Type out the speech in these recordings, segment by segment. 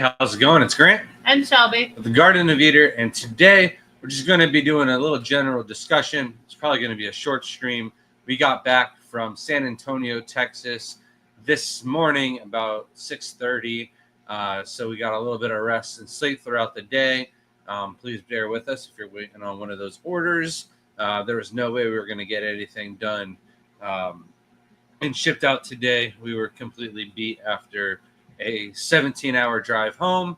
how's it going? It's Grant and Shelby with the Garden of Eder, and today we're just going to be doing a little general discussion. It's probably going to be a short stream. We got back from San Antonio, Texas this morning about 6:30, so we got a little bit of rest and sleep throughout the day. Please bear with us if you're waiting on one of those orders. There was no way we were going to get anything done and shipped out today. We were completely beat after a 17-hour drive home.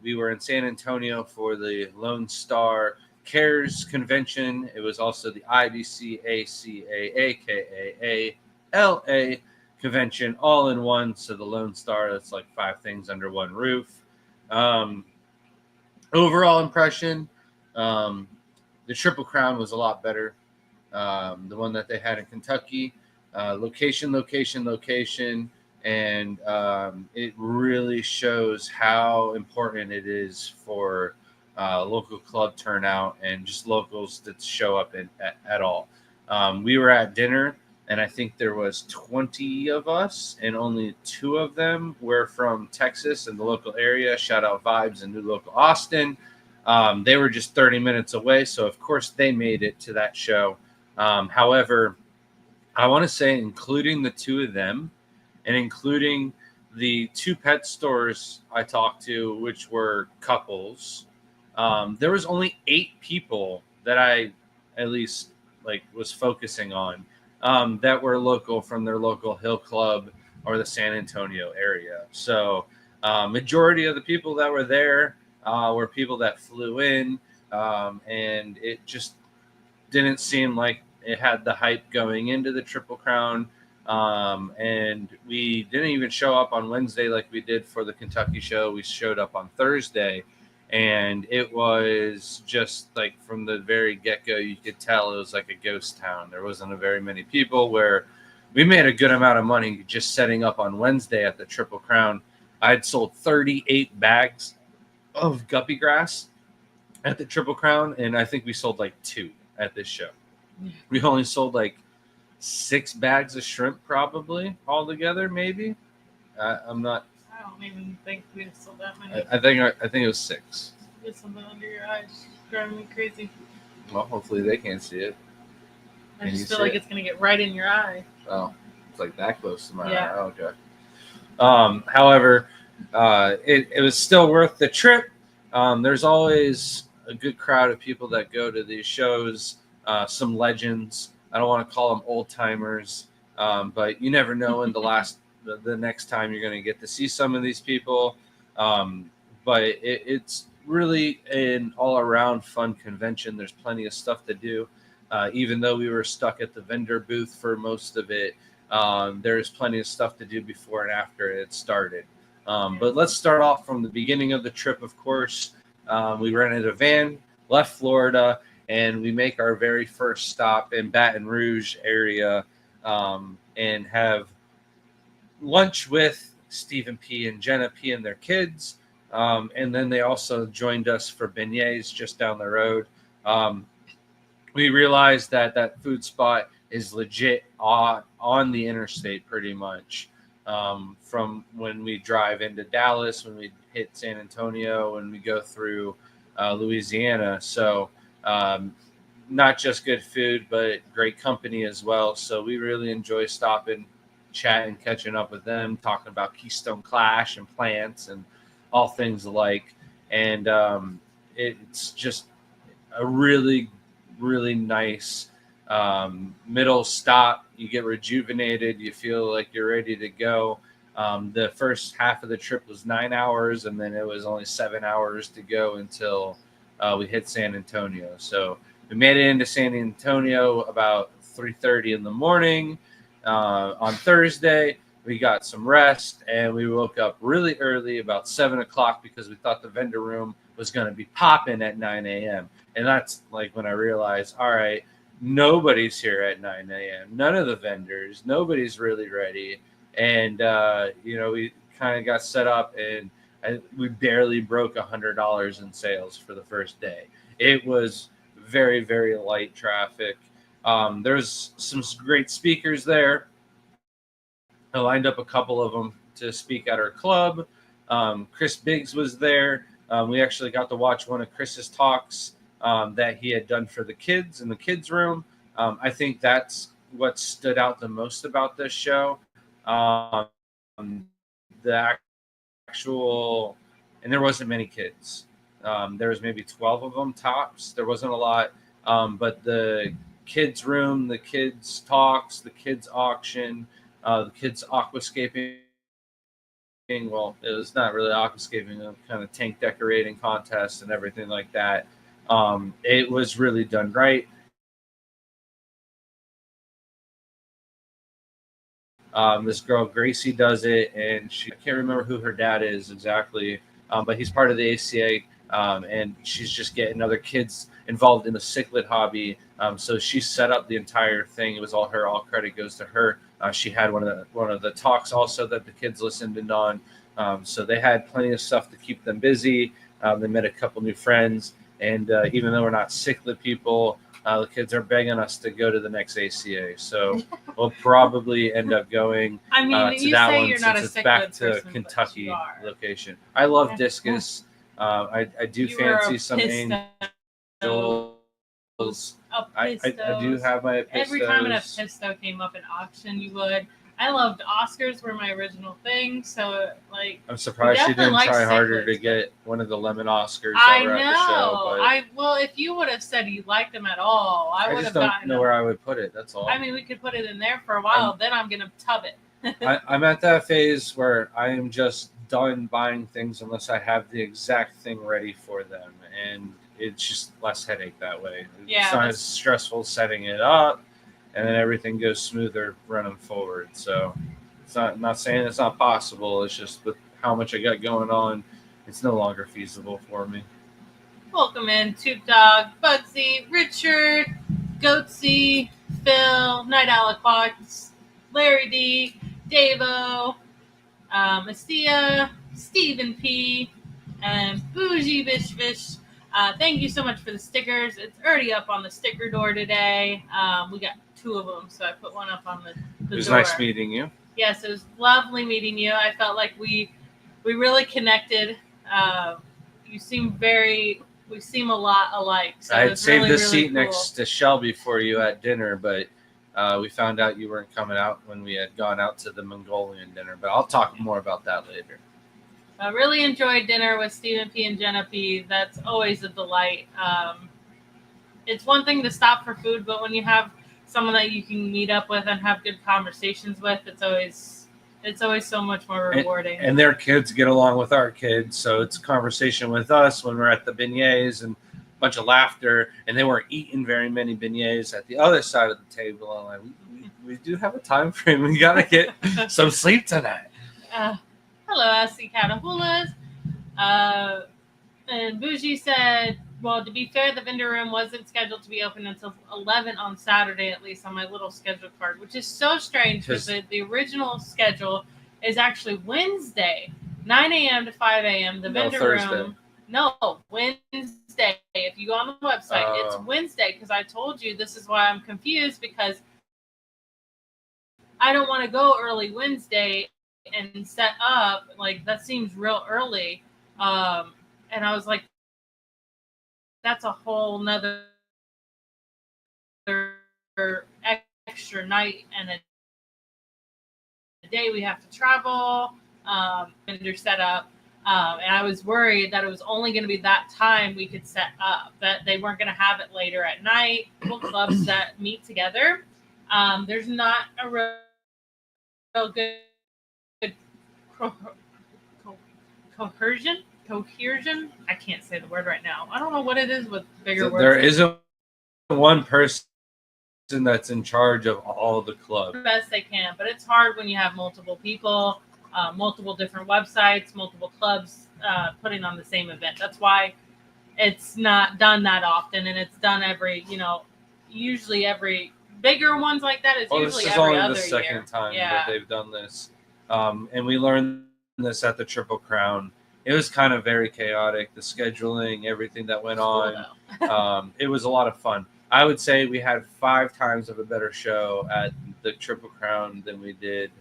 We were in San Antonio for the Lone Star Cares Convention. It was also the IBC ACA AKA convention all in one. So the Lone Star, that's like 5 things under one roof. Overall impression, the Triple Crown was a lot better. The one that they had in Kentucky, location, and it really shows how important it is for local club turnout and just locals that show up at all. We were at dinner, and I think there was 20 of us, and only 2 of them were from Texas and the local area. Shout out Vibes and New Local Austin. They were just 30 minutes away, so of course they made it to that show. However, I want to say, including the 2 of them and including the 2 pet stores I talked to, which were couples, there was only 8 people that I at least was focusing on that were local from their local Hill Club or the San Antonio area. So majority of the people that were there were people that flew in, and it just didn't seem like it had the hype going into the Triple Crown. And we didn't even show up on Wednesday like we did for the Kentucky show. We showed up on Thursday, and it was just like from the very get-go, you could tell it was like a ghost town. There wasn't very many people, where we made a good amount of money just setting up on Wednesday at the Triple Crown. I had sold 38 bags of guppy grass at the Triple Crown, and I think we sold like 2 at this show. We only sold like 6 bags of shrimp, probably altogether. Maybe I'm not. I don't even think we sold that many. I think it was 6. Get something under your eyes, driving me crazy. Well, hopefully they can't see it. I just feel like it's gonna get right in your eye. Oh, it's like that close to my eye. Oh, okay. However, it was still worth the trip. There's always a good crowd of people that go to these shows. Some legends. I don't want to call them old timers, but you never know when the next time you're going to get to see some of these people. But it's really an all around fun convention. There's plenty of stuff to do. Even though we were stuck at the vendor booth for most of it, there's plenty of stuff to do before and after it started. But let's start off from the beginning of the trip, of course. We rented a van, left Florida, and we make our very first stop in Baton Rouge area, and have lunch with Stephen P. and Jenna P. and their kids. And then they also joined us for beignets just down the road. We realized that food spot is legit on the interstate pretty much. From when we drive into Dallas, when we hit San Antonio, when we go through Louisiana. So not just good food, but great company as well. So we really enjoy stopping, chatting, catching up with them, talking about Keystone Clash and plants and all things alike. And it's just a really, really nice middle stop. You get rejuvenated. You feel like you're ready to go. The first half of the trip was 9 hours, and then it was only 7 hours to go until we hit San Antonio. So we made it into San Antonio about 3:30 in the morning on Thursday. We got some rest, and we woke up really early, about 7 o'clock, because we thought the vendor room was going to be popping at 9 a.m. And that's like when I realized, all right, nobody's here at 9 a.m. None of the vendors, nobody's really ready. And, we kind of got set up, and we barely broke $100 in sales for the first day. It was very, very light traffic. There's some great speakers there. I lined up a couple of them to speak at our club. Chris Biggs was there. We actually got to watch one of Chris's talks that he had done for the kids in the kids' room. I think that's what stood out the most about this show. The actual, and there wasn't many kids. There was maybe 12 of them tops. There wasn't a lot, but the kids' room, the kids' talks, the kids' auction, the kids' aquascaping. Well, it was not really aquascaping, a kind of tank decorating contest and everything like that. It was really done right. This girl Gracie does it, and I can't remember who her dad is exactly, but he's part of the ACA, and she's just getting other kids involved in the cichlid hobby. So she set up the entire thing. It was all her. All credit goes to her. She had one of the talks also that the kids listened in on. So they had plenty of stuff to keep them busy. They met a couple new friends, and even though we're not cichlid people, the kids are begging us to go to the next ACA. So we'll probably end up going I mean, to you that say one you're not a since it's back cichlid to person, Kentucky but you are. location. I love discus. I do You were fancy a some pisto. angels. A I do pistos. have my pistos. Every time an pisto came up in auction, you would. I loved Oscars were my original thing, so like I'm surprised she didn't like try harder to cichlids, get one of the lemon Oscars I that were know. at the show. But well, if you would have said you liked them at all, I would just have don't gotten know them. where I would put it. That's all. I mean, we could put it in there for a while. Then I'm gonna tub it. I'm at that phase where I am just done buying things unless I have the exact thing ready for them, and it's just less headache that way. Yeah, it's not as stressful setting it up, and then everything goes smoother running forward. So it's not, I'm not saying it's not possible. It's just with how much I got going on, it's no longer feasible for me. Welcome in, Toot Dog, Bugsy, Richard, Goatsy, Phil, Night Owl Quads, Larry D, Davo, Astia, Stephen P, and Bougie Vish Vish. Thank you so much for the stickers. It's already up on the sticker door today. We got 2 of them, so I put one up on the It was door. nice meeting you. Yes, it was lovely meeting you. I felt like we really connected. We seem a lot alike. So I had saved really, the really seat cool. next to Shelby for you at dinner, but we found out you weren't coming out when we had gone out to the Mongolian dinner. But I'll talk more about that later. I really enjoyed dinner with Stephen P. and Jenna P. That's always a delight. It's one thing to stop for food, but when you have someone that you can meet up with and have good conversations with, it's always so much more rewarding. And their kids get along with our kids, so it's a conversation with us when we're at the beignets and a bunch of laughter. And they weren't eating very many beignets at the other side of the table. I'm like, we do have a time frame. We got to get some sleep tonight. Hello, SC Catahulas. And Bougie said, well, to be fair, the vendor room wasn't scheduled to be open until 11 on Saturday, at least on my little schedule card, which is so strange because the original schedule is actually Wednesday, 9 a.m. to 5 a.m. The vendor room. No, Wednesday. If you go on the website, it's Wednesday because I told you this is why I'm confused because I don't want to go early Wednesday and set up. Like, that seems real early. And I was like, that's a whole nother extra night and a day we have to travel. Vendor set up. And I was worried that it was only going to be that time we could set up, that they weren't going to have it later at night. Clubs that meet together. There's not a real good cohesion. I can't say the word right now. I don't know what it is with bigger words. There isn't one person that's in charge of all the clubs. The best they can, but it's hard when you have multiple people, multiple different websites, multiple clubs putting on the same event. That's why it's not done that often, and it's done usually every bigger ones like that is usually this is every only other the second year. time that they've done this, and we learned this at the Triple Crown. It was kind of very chaotic, the scheduling, everything that went on. It was a lot of fun. I would say we had 5 times of a better show at the Triple Crown than we did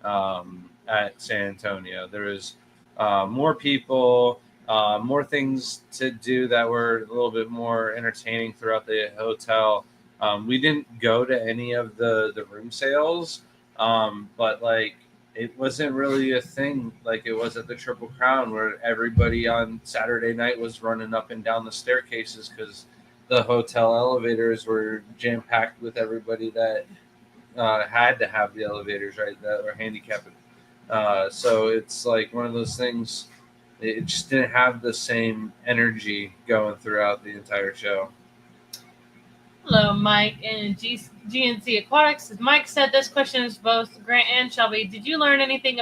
at San Antonio. There was more people, more things to do that were a little bit more entertaining throughout the hotel. We didn't go to any of the room sales, but like it wasn't really a thing like it was at the Triple Crown, where everybody on Saturday night was running up and down the staircases because the hotel elevators were jam packed with everybody that had to have the elevators, right, that were handicapped. So it's like one of those things. It just didn't have the same energy going throughout the entire show. Hello, Mike and GNC Aquatics. As Mike said, this question is both Grant and Shelby. Did you learn anything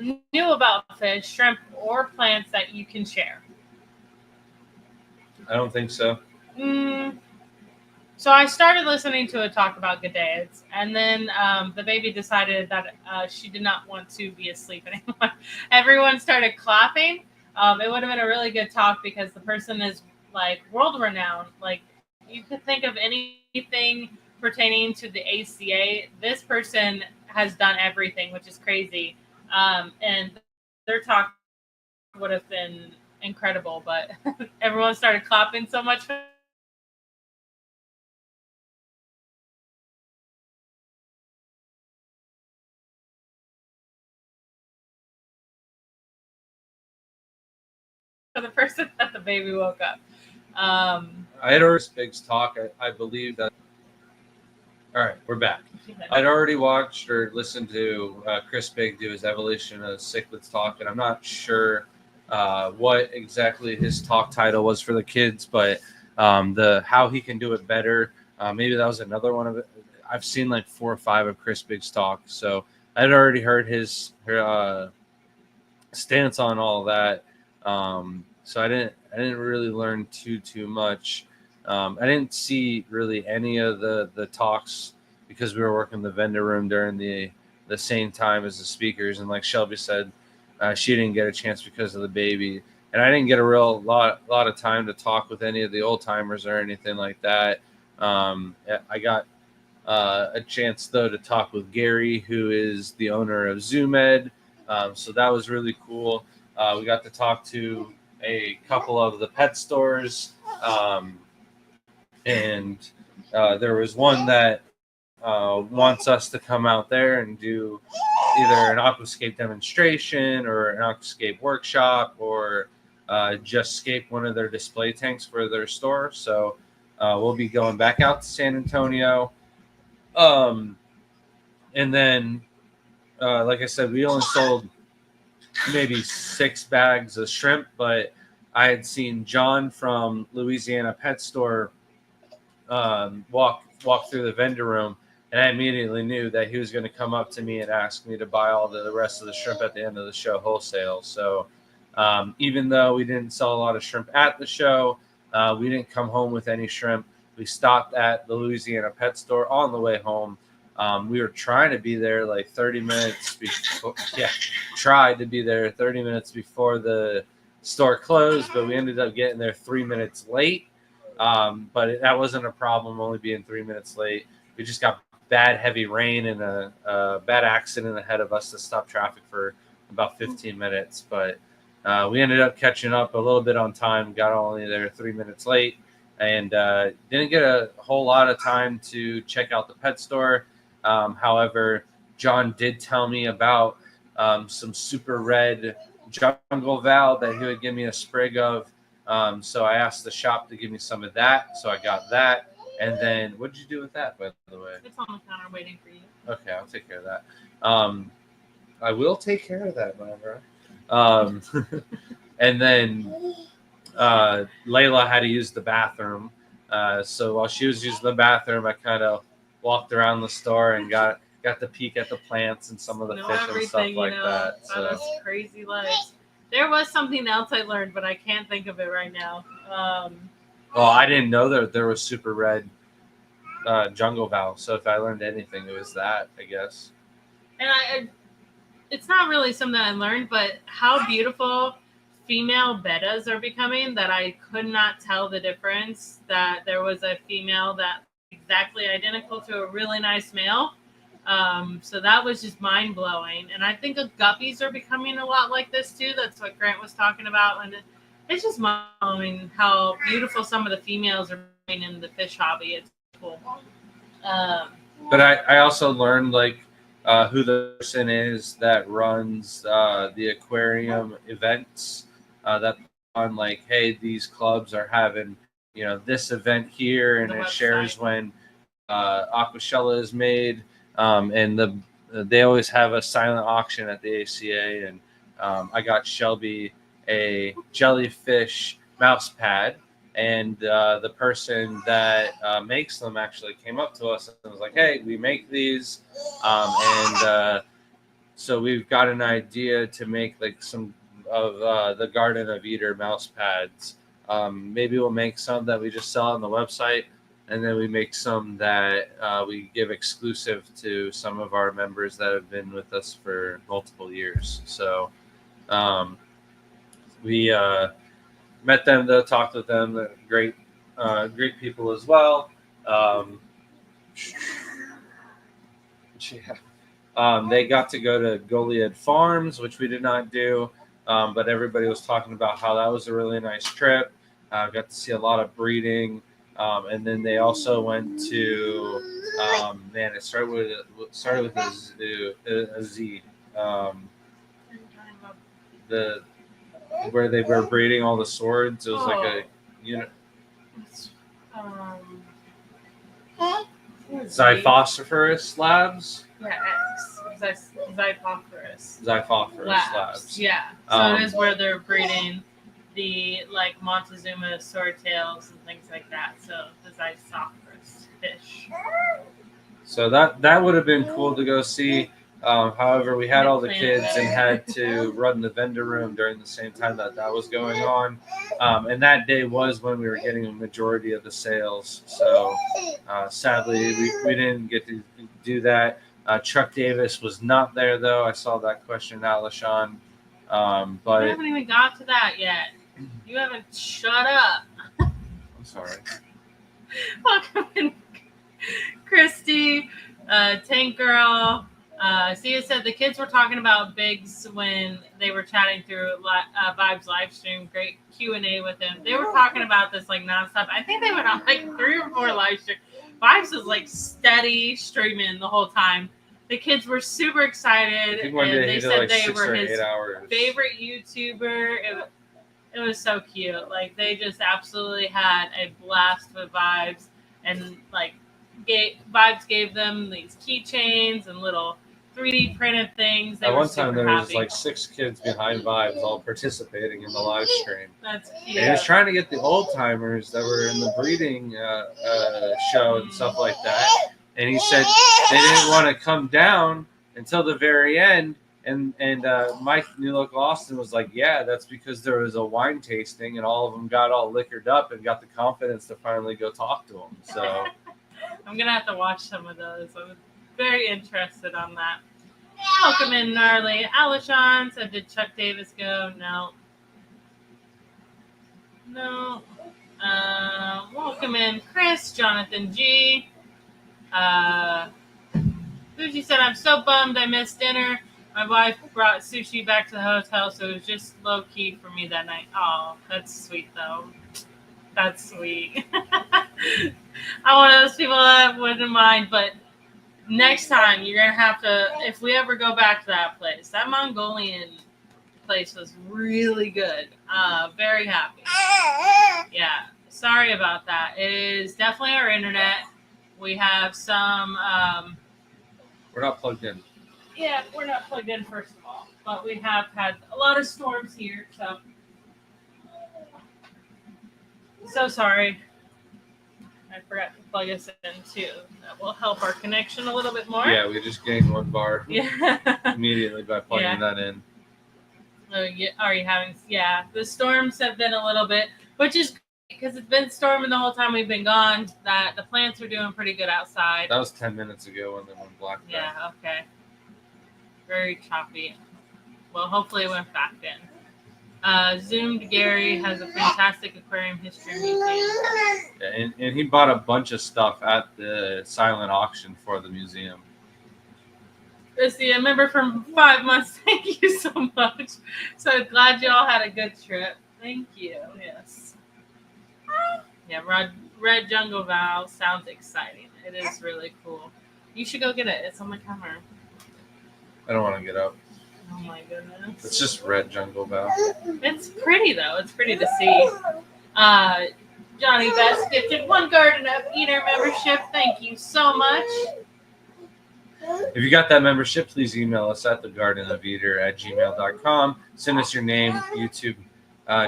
new about fish, shrimp, or plants that you can share? I don't think so. So I started listening to a talk about Gaidaeans, and then the baby decided that she did not want to be asleep anymore. Everyone started clapping. It would have been a really good talk because the person is like world renowned. Like you could think of anything pertaining to the ACA. This person has done everything, which is crazy. And their talk would have been incredible, but everyone started clapping so much for the person that the baby woke up. I had already Big's talk. I believe that. All right, we're back. I'd already watched or listened to Chris Big do his Evolution of Cichlids talk, and I'm not sure what exactly his talk title was for the kids, but the how he can do it better. Maybe that was another one of it. I've seen like 4 or 5 of Chris Big's talk, so I'd already heard his stance on all of that. So I didn't really learn too much. I didn't see really any of the talks because we were working the vendor room during the same time as the speakers. And like Shelby said, she didn't get a chance because of the baby. And I didn't get a real lot of time to talk with any of the old timers or anything like that. I got a chance though to talk with Gary, who is the owner of ZoomEd. So that was really cool. We got to talk to a couple of the pet stores. And there was one that wants us to come out there and do either an aquascape demonstration or an aquascape workshop or just scape one of their display tanks for their store. So we'll be going back out to San Antonio. And then, like I said, we only sold maybe 6 bags of shrimp, but I had seen John from Louisiana Pet Store walk through the vendor room, and I immediately knew that he was going to come up to me and ask me to buy all the rest of the shrimp at the end of the show wholesale. So even though we didn't sell a lot of shrimp at the show, we didn't come home with any shrimp. We stopped at the Louisiana Pet Store on the way home. We were trying to be there like 30 minutes before. Yeah, tried to be there 30 minutes before the store closed, but we ended up getting there 3 minutes late. But that wasn't a problem, only being 3 minutes late. We just got bad heavy rain and a bad accident ahead of us to stop traffic for about 15 minutes. But we ended up catching up a little bit on time, got only there 3 minutes late, and didn't get a whole lot of time to check out the pet store. However, John did tell me about some super red jungle val that he would give me a sprig of. So I asked the shop to give me some of that. So I got that. And then what did you do with that, by the way? It's on the counter waiting for you. Okay, I'll take care of that. I will take care of that, my friend. And then Layla had to use the bathroom. So while she was using the bathroom, I kind of walked around the store and got to peek at the plants and some of the fish and stuff like that. So that's crazy life. There was something else I learned, but I can't think of it right now. Well, I didn't know that there was super red jungle val. So if I learned anything, it was that, I guess. And it's not really something I learned, but how beautiful female bettas are becoming that I could not tell the difference, that there was a female that exactly identical to a really nice male. So that was just mind blowing. And I think the guppies are becoming a lot like this too. That's what Grant was talking about. And it's just mind blowing how beautiful some of the females are being in the fish hobby. It's cool. But I also learned like who the person is that runs the aquarium events. That on like, hey, these clubs are having this event here, and it shares when Aquashella is made, and they always have a silent auction at the ACA, and I got Shelby a jellyfish mouse pad. And the person that makes them actually came up to us and was like, "Hey, we make these," and so we've got an idea to make like some of the Garden of Eden mouse pads. Maybe we'll make some that we just sell on the website, and then we make some that we give exclusive to some of our members that have been with us for multiple years. So we met them, though, talked with them. They're great people as well. They got to go to Goliad Farms, which we did not do, but everybody was talking about how that was a really nice trip. Got to see a lot of breeding, and then they also went to it started with a Z. The where they were breeding all the swords. It was like a Xiphosaurus Labs. Yeah, Xiphosaurus. Xiphosaurus Labs. Yeah. So it is where they're breeding the like Montezuma swordtails and things like that. So the Xiphosaurus fish. So that would have been cool to go see. However, we had all the kids and had to run the vendor room during the same time that was going on. And that day was when we were getting a majority of the sales. So sadly, we didn't get to do that. Chuck Davis was not there, though. I saw that question out, LaShawn. But we haven't even got to that yet. You haven't shut up. I'm sorry. Welcome in, Christy, Tank Girl. Sia said the kids were talking about Biggs when they were chatting through Vibes live stream. Great Q&A with him. They were talking about this like nonstop. I think they went on like 3 or 4 live streams. Vibes was like steady streaming the whole time. The kids were super excited, and they said like they were his favorite YouTuber. It was so cute. Like they just absolutely had a blast with Vibes, and like Vibes gave them these keychains and little 3D printed things. At one time, there was like 6 kids behind Vibes all participating in the live stream. That's cute. And he was trying to get the old timers that were in the breeding show and stuff like that. And he said they didn't want to come down until the very end. And Mike, New Local Austin, was like, yeah, that's because there was a wine tasting and all of them got all liquored up and got the confidence to finally go talk to them. So I'm going to have to watch some of those. I'm very interested on that. Welcome in, Gnarly. Alishon said, did Chuck Davis go? No. Welcome in, Chris, Jonathan G. Fuji said, I'm so bummed I missed dinner. My wife brought sushi back to the hotel, so it was just low-key for me that night. Oh, that's sweet, though. That's sweet. I'm one of those people that wouldn't mind, but next time you're going to have to, if we ever go back to that place, that Mongolian place was really good. Very happy. Yeah, sorry about that. It is definitely our internet. We have some... we're not plugged in. Yeah, we're not plugged in, first of all. But we have had a lot of storms here, so sorry. I forgot to plug us in, too. That will help our connection a little bit more. Yeah, we just gained 1 bar immediately by plugging that in. Are you having... Yeah, the storms have been a little bit, which is because it's been storming the whole time we've been gone, that the plants are doing pretry good outside. That was 10 minutes ago when they went black. Yeah, okay. Very choppy. Well, hopefully it went back in. Zoomed Gary has a fantastic aquarium history museum. Yeah, and he bought a bunch of stuff at the silent auction for the museum. Christy, a member from 5 months. Thank you so much. So glad you all had a good trip. Thank you. Yes. Yeah, Red Jungle Vow sounds exciting. It is really cool. You should go get it. It's on the counter. I don't want to get up. Oh my goodness. It's just Red Jungle Bell. It's pretty though. It's pretty to see. Johnny Best gifted 1 Garden of Eater membership. Thank you so much. If you got that membership, please email us at thegardenofeater@gmail.com. Send us your name, YouTube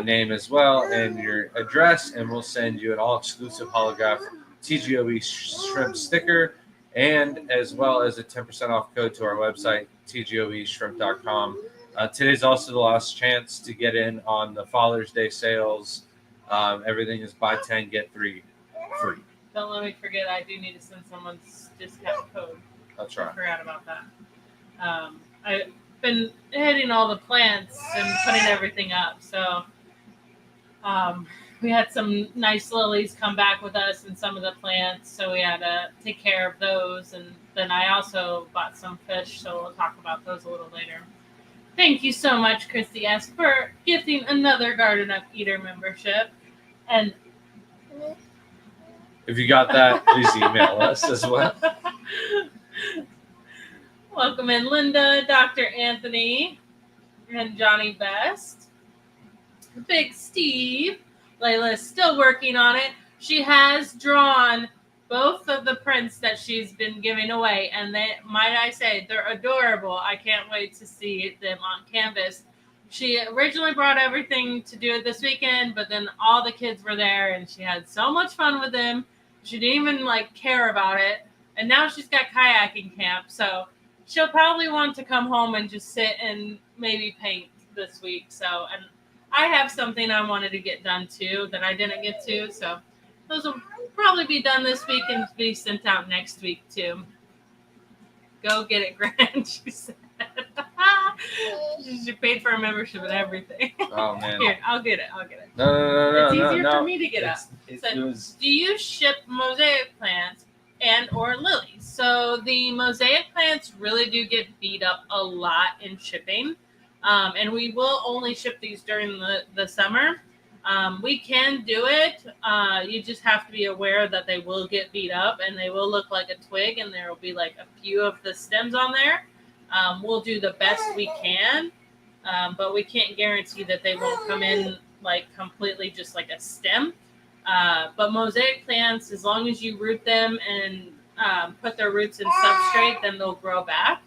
name as well, and your address, and we'll send you an all-exclusive holograph TGOE shrimp sticker, and as well as a 10% off code to our website, tgoeshrimp.com. Today's also the last chance to get in on the Father's Day sales. Everything is buy 10, get 3 free. Don't let me forget, I do need to send someone's discount code. That's right. I forgot about that. I've been hitting all the plants and putting everything up. So we had some nice lilies come back with us and some of the plants. So we had to take care of those. And then I also bought some fish. So we'll talk about those a little later. Thank you so much, Christy S., for gifting another Garden of Eater membership. And if you got that, please email us as well. Welcome in Linda, Dr. Anthony, and Johnny Best. Big Steve. Layla's still working on it. She has drawn both of the prints that she's been giving away, and they, might I say, they're adorable. I can't wait to see them on canvas. She originally brought everything to do it this weekend, but then all the kids were there, and she had so much fun with them. She didn't even care about it. And now she's got kayaking camp, so she'll probably want to come home and just sit and maybe paint this week. So, and I have something I wanted to get done too that I didn't get to. So those will probably be done this week and be sent out next week too. Go get it, Grant, she said. She paid for a membership and everything. Oh, man. Here, I'll get it. No. It's easier for me to get up. It So, was... do you ship mosaic plants and or lilies? So the mosaic plants really do get beat up a lot in shipping. And we will only ship these during the summer. We can do it. You just have to be aware that they will get beat up and they will look like a twig and there will be a few of the stems on there. We'll do the best we can, but we can't guarantee that they won't come in completely just like a stem. But mosaic plants, as long as you root them and put their roots in substrate, then they'll grow back.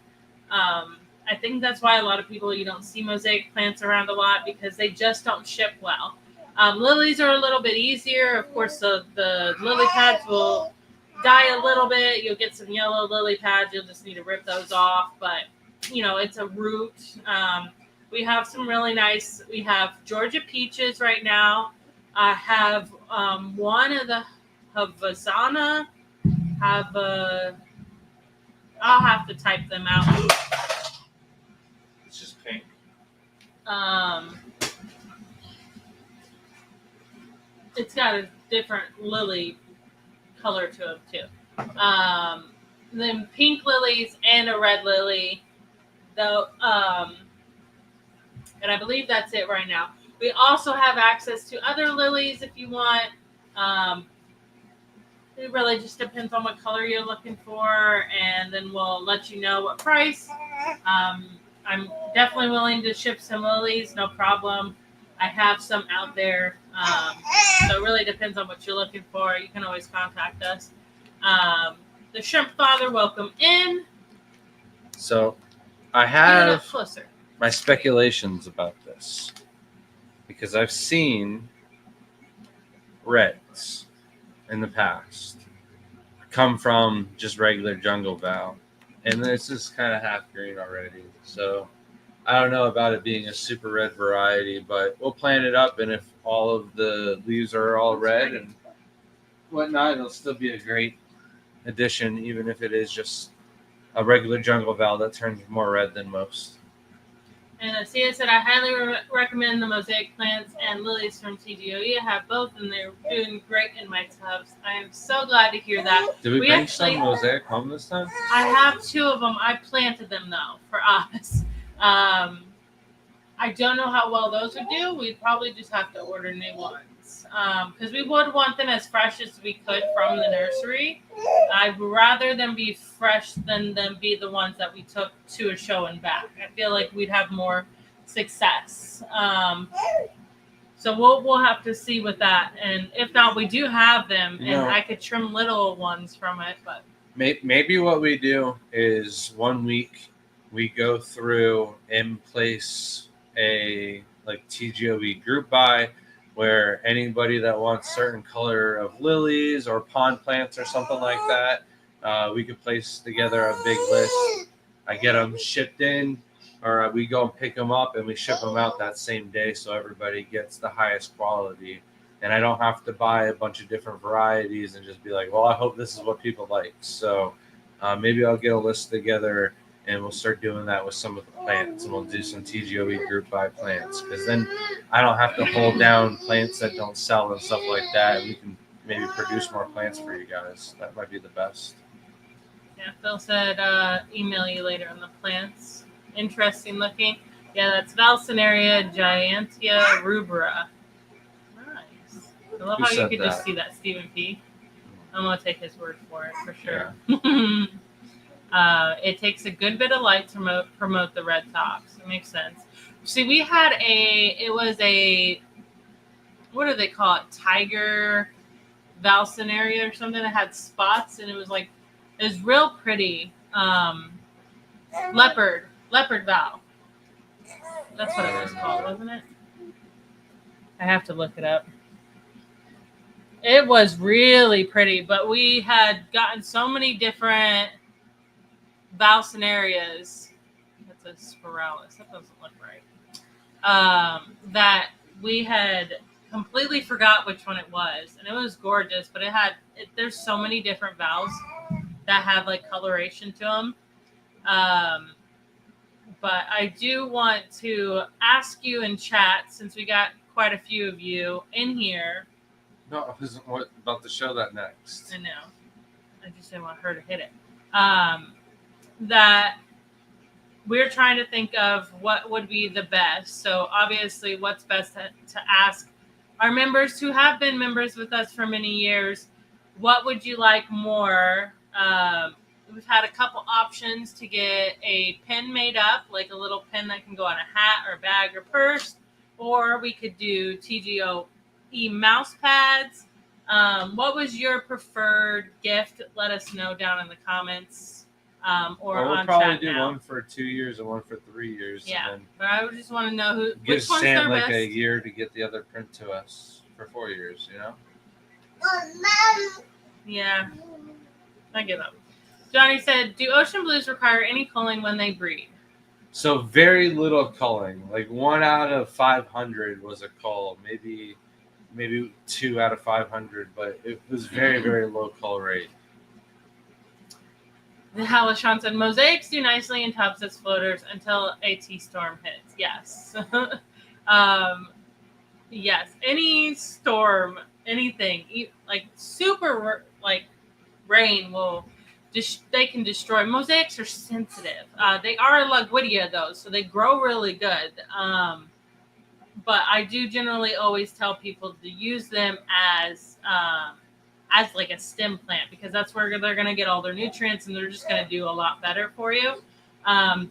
I think that's why a lot of people, you don't see mosaic plants around a lot because they just don't ship well. Lilies are a little bit easier. Of course, the lily pads will die a little bit. You'll get some yellow lily pads. You'll just need to rip those off. But, it's a root. We have some really nice, we have Georgia peaches right now. I have one of the Havana. I'll have to type them out. It's just pink. It's got a different lily color to them too. Then pink lilies and a red lily, though. And I believe that's it right now. We also have access to other lilies if you want. It really just depends on what color you're looking for, and then we'll let you know what price. I'm definitely willing to ship some lilies, no problem. I have some out there. So it really depends on what you're looking for. You can always contact us. The Shrimp Father, welcome in. So I have my speculations about this because I've seen reds in the past come from just regular jungle val, and this is kind of half green already. So I don't know about it being a super red variety, but we'll plant it up, and if all of the leaves are all red and whatnot, it'll still be a great addition, even if it is just a regular jungle val that turns more red than most. And Sia said, I highly recommend the mosaic plants and lilies from TGOE. I have both, and they're doing great in my tubs. I am so glad to hear that. Did we bring some mosaic home this time? I have 2 of them. I planted them, though, for us. I don't know how well those would do. We'd probably just have to order new ones. Because we would want them as fresh as we could from the nursery. I'd rather them be fresh than them be the ones that we took to a show and back. I feel like we'd have more success. So we'll have to see with that. And if not, we do have them, and I could trim little ones from it. But maybe what we do is 1 week we go through and place a like TGOE group buy, where anybody that wants certain color of lilies or pond plants or something like that, we could place together a big list. I get them shipped in, or we go and pick them up and we ship them out that same day, so everybody gets the highest quality. And I don't have to buy a bunch of different varieties and just be like, well, I hope this is what people like. So maybe I'll get a list together and we'll start doing that with some of the plants, and we'll do some TGOE group buy plants, because then I don't have to hold down plants that don't sell and stuff like that. We can maybe produce more plants for you guys. That might be the best. Yeah, Phil said email you later on the plants. Interesting looking. Yeah, that's Valsenaria gigantea rubra. Nice. I love how you could just see that, Stephen P. I'm going to take his word for it, for sure. Yeah. It takes a good bit of light to promote the red tops. It makes sense. See, we had what do they call it? Tiger Valsenaria or something that had spots, and it was real pretty. Leopard Val. That's what it was called, wasn't it? I have to look it up. It was really pretty, but we had gotten so many different Valsenarias. That's a spiralis. That doesn't look right. That we had completely forgot which one it was, and it was gorgeous. But there's so many different vals that have like coloration to them. But I do want to ask you in chat, since we got quite a few of you in here. No, I wasn't about to show that next. I know. I just didn't want her to hit it. That we're trying to think of what would be the best. So obviously, what's best to ask our members who have been members with us for many years, what would you like more? We've had a couple options to get a pin made up, like a little pin that can go on a hat or bag or purse, or we could do TGOE mouse pads. What was your preferred gift? Let us know down in the comments. We'll probably do one for 2 years and one for 3 years. Yeah, and but I would just want to know which one's Sam like best. A year to get the other print to us for 4 years, you know? Yeah, I give up. Johnny said, do ocean blues require any culling when they breed? So very little culling. Like 1 out of 500 was a cull. Maybe 2 out of 500, but it was very, very low cull rate. Halashan said, mosaics do nicely in tubs as floaters until a T-storm hits. Yes. Yes. Any storm, anything, like super rain they can destroy. Mosaics are sensitive. They are Lagwidia though, so they grow really good. But I do generally always tell people to use them as like a stem plant, because that's where they're going to get all their nutrients and they're just going to do a lot better for you.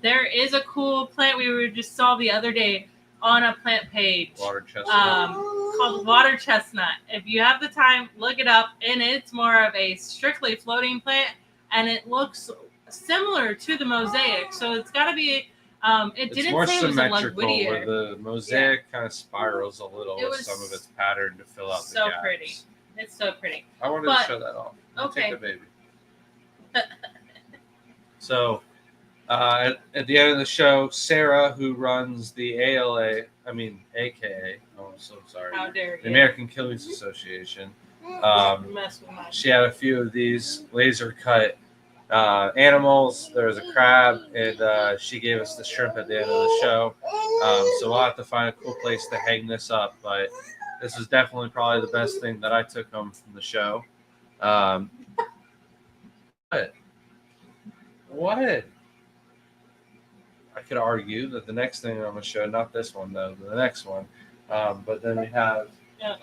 There is a cool plant we just saw the other day on a plant page. Water chestnut. Called water chestnut. If you have the time, look it up. And it's more of a strictly floating plant, and it looks similar to the mosaic. So it's got to be. It didn't more say it was a Lagwidia. Where the mosaic kind of spirals a little with some of its pattern to fill out the gaps. So pretty. It's so pretty. I wanted to show that off. Okay. Take the baby. So, at the end of the show, Sarah, who runs the AKA, oh, I'm so sorry. How dare you. The American Killings Association. She had a few of these laser cut animals. There was a crab, and she gave us the shrimp at the end of the show. So we'll have to find a cool place to hang this up. But this is definitely probably the best thing that I took home from the show. What? What? I could argue that the next thing on the show, not this one though, the next one. But then we have Yeah.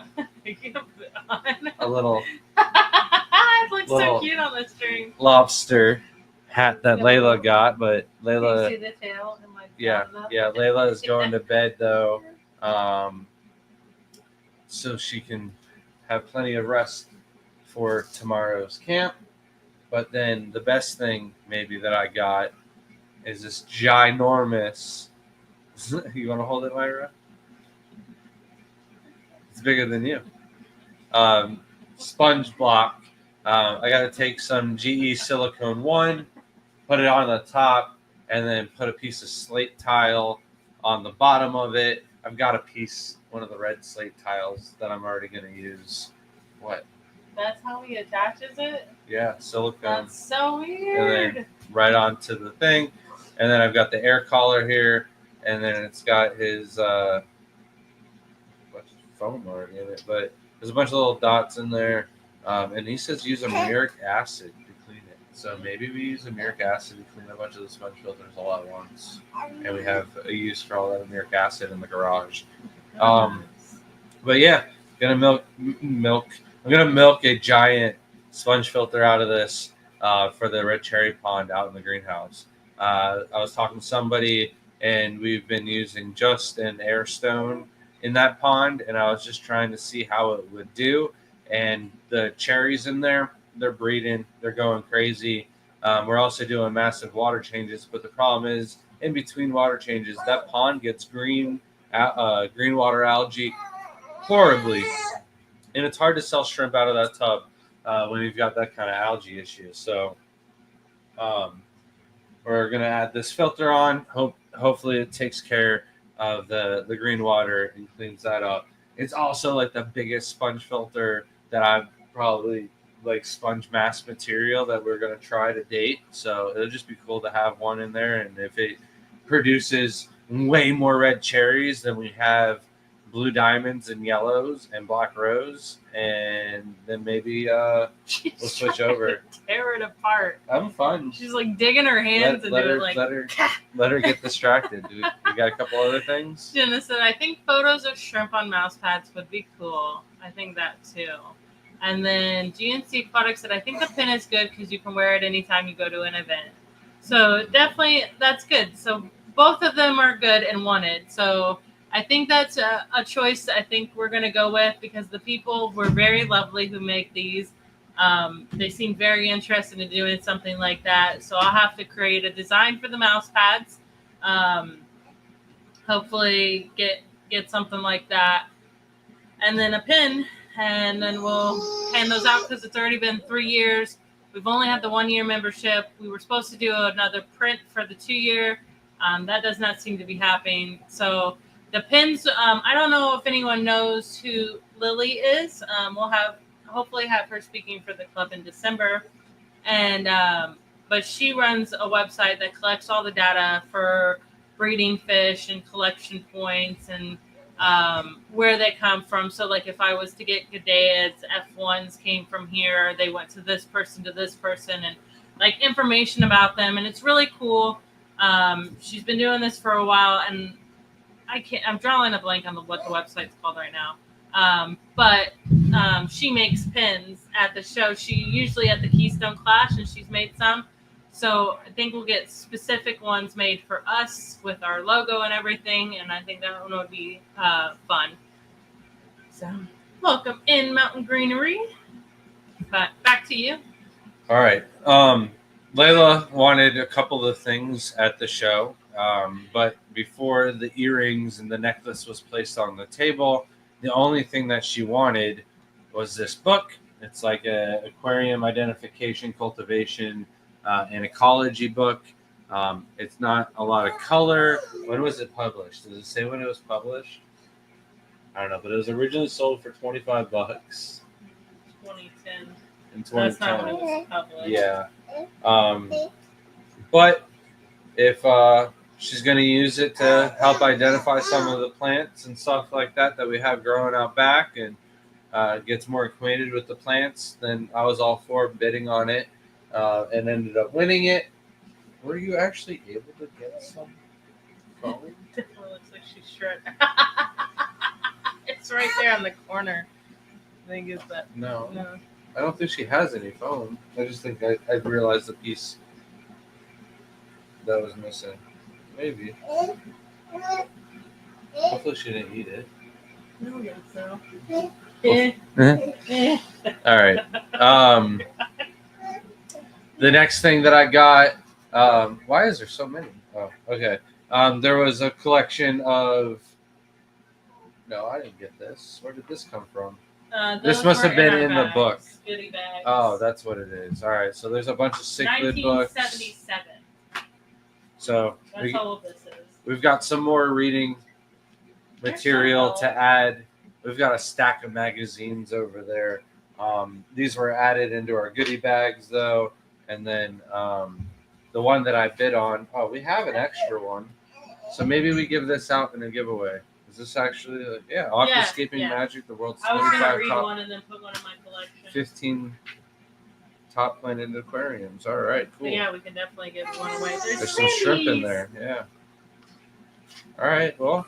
You can put it on. a little It looks Little- so cute on the string. lobster hat that Layla got, but Do you Layla, see the tail? And like yeah, the- yeah, Layla is going to bed though, so she can have plenty of rest for tomorrow's camp. But then the best thing maybe that I got is this ginormous. You want to hold it, Myra? It's bigger than you. Sponge block. I got to take some GE Silicone 1, put it on the top, and then put a piece of slate tile on the bottom of it. I've got a piece, one of the red slate tiles that I'm already going to use. What? That's how he attaches it? Yeah, silicone That's so weird. right onto the thing. And then I've got the air collar here, and then it's got his bunch of foam already in it, but there's a bunch of little dots in there. And he says use uric acid to clean it. So maybe we use uric acid to clean a bunch of the sponge filters all at once. And we have a use for all that uric acid in the garage. But yeah, gonna milk. I'm gonna milk a giant sponge filter out of this for the red cherry pond out in the greenhouse. I was talking to somebody, and we've been using just an air stone in that pond, and I was just trying to see how it would do. And the cherries in there, they're breeding, they're going crazy. We're also doing massive water changes, but the problem is in between water changes, that pond gets green water algae horribly, and it's hard to sell shrimp out of that tub when you've got that kind of algae issue. So we're gonna add this filter on. Hopefully it takes care of the green water and cleans that up. It's also like the biggest sponge filter that I've probably like sponge mass material that we're gonna try to date. So it'll just be cool to have one in there, and if it produces way more red cherries than we have blue diamonds and yellows and black rose, and then maybe we'll switch over. Tear it apart. I'm fun. She's like digging her hands Let into her, it like. let her get distracted. We got a couple other things. Jenna said, I think photos of shrimp on mouse pads would be cool. I think that too. And then GNC Aquatics said, I think the pin is good because you can wear it anytime you go to an event. So definitely that's good. So both of them are good and wanted. So I think that's a choice I think we're going to go with because the people were very lovely who make these. They seem very interested in doing something like that. So I'll have to create a design for the mouse pads. Hopefully get something like that. And then a pin. And then we'll hand those out because it's already been 3 years. We've only had the 1 year membership. We were supposed to do another print for the 2 year. That does not seem to be happening. So the pins, I don't know if anyone knows who Lily is. We'll hopefully have her speaking for the club in December. And but she runs a website that collects all the data for breeding fish and collection points and where they come from. So like if I was to get Gadeids, F1s came from here, they went to this person, and like information about them. And it's really cool. She's been doing this for a while, and I'm drawing a blank on what the website's called right now. But she makes pins at the show. She usually at the Keystone Clash, and she's made some. So I think we'll get specific ones made for us with our logo and everything. And I think that one would be fun. So welcome in Mountain Greenery. But back to you. All right. Layla wanted a couple of things at the show. But before the earrings and the necklace was placed on the table, the only thing that she wanted was this book. It's like an aquarium identification, cultivation, and ecology book. It's not a lot of color. When was it published? Does it say when it was published? I don't know, but it was originally sold for $25 2010. in 2010. That's not when it was published. Yeah. But if she's going to use it to help identify some of the plants and stuff like that we have growing out back, and gets more acquainted with the plants, then I was all for bidding on it, and ended up winning it. Were you actually able to get some foam? Definitely looks like she's shredded. It's right there on the corner. I think it's that. No, No. I don't think she has any foam. I just think I realized the piece that was missing. Maybe. Hopefully she didn't eat it. I don't think so. All right. The next thing that I got. Why is there so many? Oh, okay. There was a collection of. No, I didn't get this. Where did this come from? This must have been in the book. Goodie bags. Oh, that's what it is. All right. So there's a bunch of cichlid books. 1977. So That's how old this is. we've got some more reading material to add. We've got a stack of magazines over there. These were added into our goodie bags, though. And then the one that I bid on, we have an extra one. So maybe we give this out in a giveaway. Is this actually, Aquascaping yeah. Magic, the world's I was going to 25 read top, one and then put one in my collection. 15 top planted aquariums. All right, cool. But yeah, we can definitely give one away. There's some shrimp in there. Yeah. All right. Well,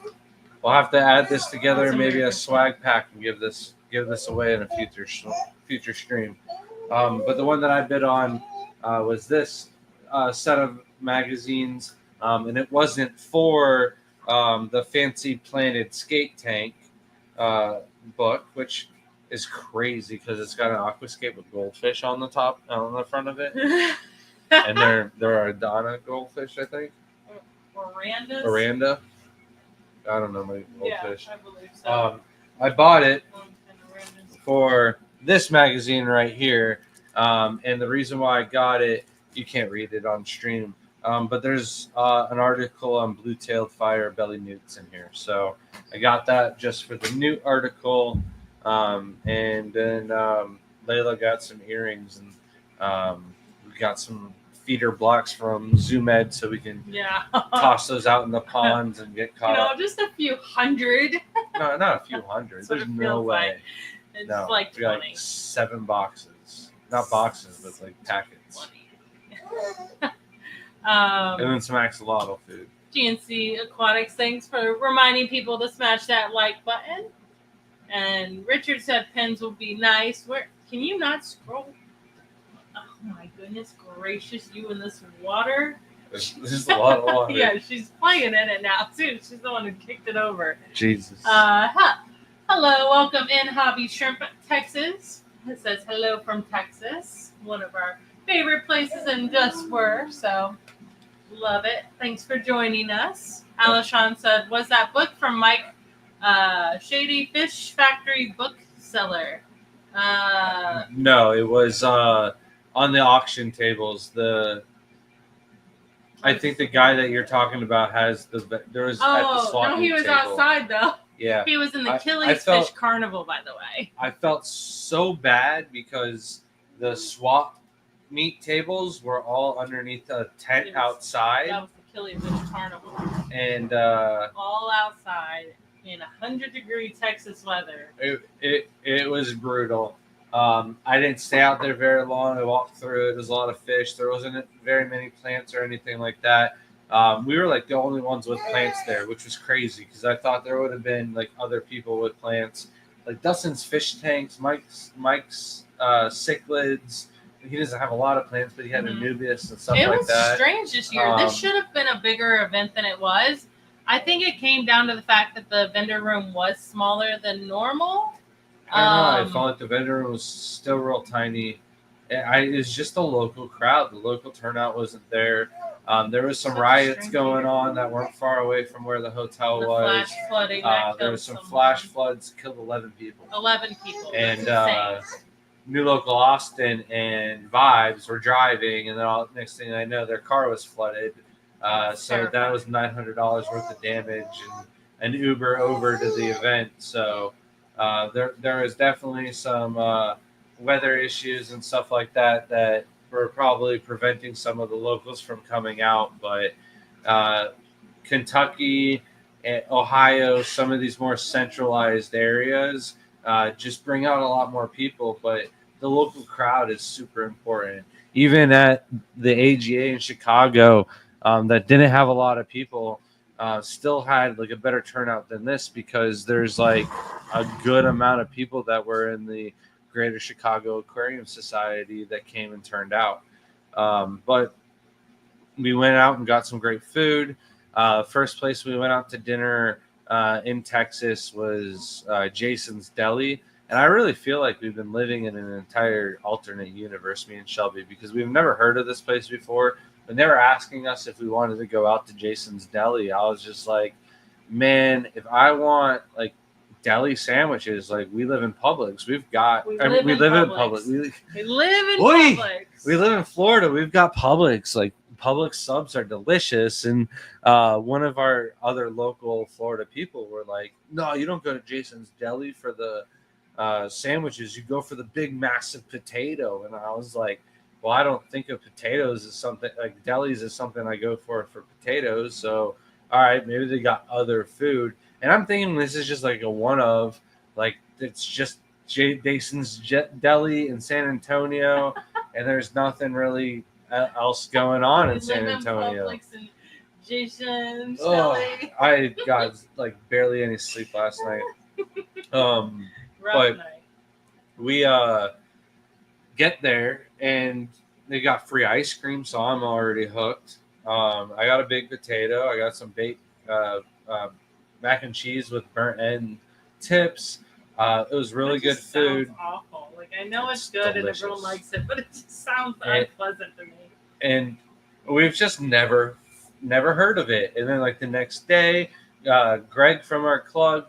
we'll have to add this together, maybe a swag pack, and give this away in a future stream. But the one that I bid on was this set of magazines, and it wasn't for the Fancy Planted Skate Tank book, which is crazy because it's got an aquascape with goldfish on the top, on the front of it, and they're Adana goldfish, I think. Oranda. I don't know my goldfish. Yeah, I believe so. I bought it for this magazine right here, and the reason why I got it, you can't read it on stream, but there's an article on blue-tailed fire belly newts in here, so I got that just for the newt article, and then Layla got some earrings, and we got some feeder blocks from ZoomEd, so we can toss those out in the ponds and get caught up. Just a few hundred. No, not a few hundred. There's no way. It's No, like we got 20. like 7 boxes. Not boxes, but like packets. 20. And then some axolotl food. GNC Aquatics, thanks for reminding people to smash that like button. And Richard said pens will be nice. Where can you not scroll? Oh my goodness gracious, you in this water. This is a lot of water. Yeah, she's playing in it now too. She's the one who kicked it over. Jesus. Hello, welcome in Hobby Shrimp, Texas. It says hello from Texas, one of our favorite places and just were, so love it. Thanks for joining us. Alishon said, was that book from Mike Shady Fish Factory bookseller? No, it was on the auction tables. I think the guy that you're talking about has there was at the slot no, he was table. Outside though. Yeah. He was in the Achilles Fish Carnival, by the way. I felt so bad because the swap meet tables were all underneath a tent outside. That was the Achilles Fish Carnival. And all outside in 100-degree Texas weather. It was brutal. I didn't stay out there very long. I walked through it. There's a lot of fish. There wasn't very many plants or anything like that. We were like the only ones with plants there, which was crazy because I thought there would have been like other people with plants, like Dustin's fish tanks, Mike's cichlids. He doesn't have a lot of plants, but he had Anubias and stuff like that. It was strange this year. This should have been a bigger event than it was. I think it came down to the fact that the vendor room was smaller than normal. I don't know. I felt like the vendor room was still real tiny. It was just a local crowd. The local turnout wasn't there. There was some riots going on that weren't far away from where the hotel was. Flash flooding. There was some flash floods, killed 11 people. 11 people. And New Local Austin and Vibes were driving, and then next thing I know, their car was flooded. So that was $900 worth of damage, and an Uber over to the event. So there was definitely some weather issues and stuff like that were probably preventing some of the locals from coming out. But Kentucky, Ohio, some of these more centralized areas just bring out a lot more people. But the local crowd is super important. Even at the AGA in Chicago, that didn't have a lot of people, still had like a better turnout than this because there's like a good amount of people that were in the Greater Chicago Aquarium Society that came and turned out. But we went out and got some great food. First place we went out to dinner in Texas was Jason's Deli. And I really feel like we've been living in an entire alternate universe, me and Shelby, because we've never heard of this place before. When they were asking us if we wanted to go out to Jason's Deli, I was just like, man, if I want like deli sandwiches, like we live in Publix. We live in Publix. We live in Oi! Publix. We live in Florida. We've got Publix. Like Publix subs are delicious. And one of our other local Florida people were like, no, you don't go to Jason's Deli for the sandwiches. You go for the big, massive potato. And I was like, well, I don't think of potatoes as something like delis is something I go for potatoes. So, all right, maybe they got other food. And I'm thinking this is just like a one of, like it's just Jason's Deli in San Antonio, and there's nothing really else going on in San Antonio. Jason's Deli. I got like barely any sleep last night. But night. We get there and they got free ice cream, so I'm already hooked. I got a big potato. I got some baked mac and cheese with burnt end tips. It was really good food. Sounds awful. Like I know it's good delicious. And everyone likes it, but it just sounds unpleasant to me. And we've just never heard of it. And then like the next day, Greg from our club,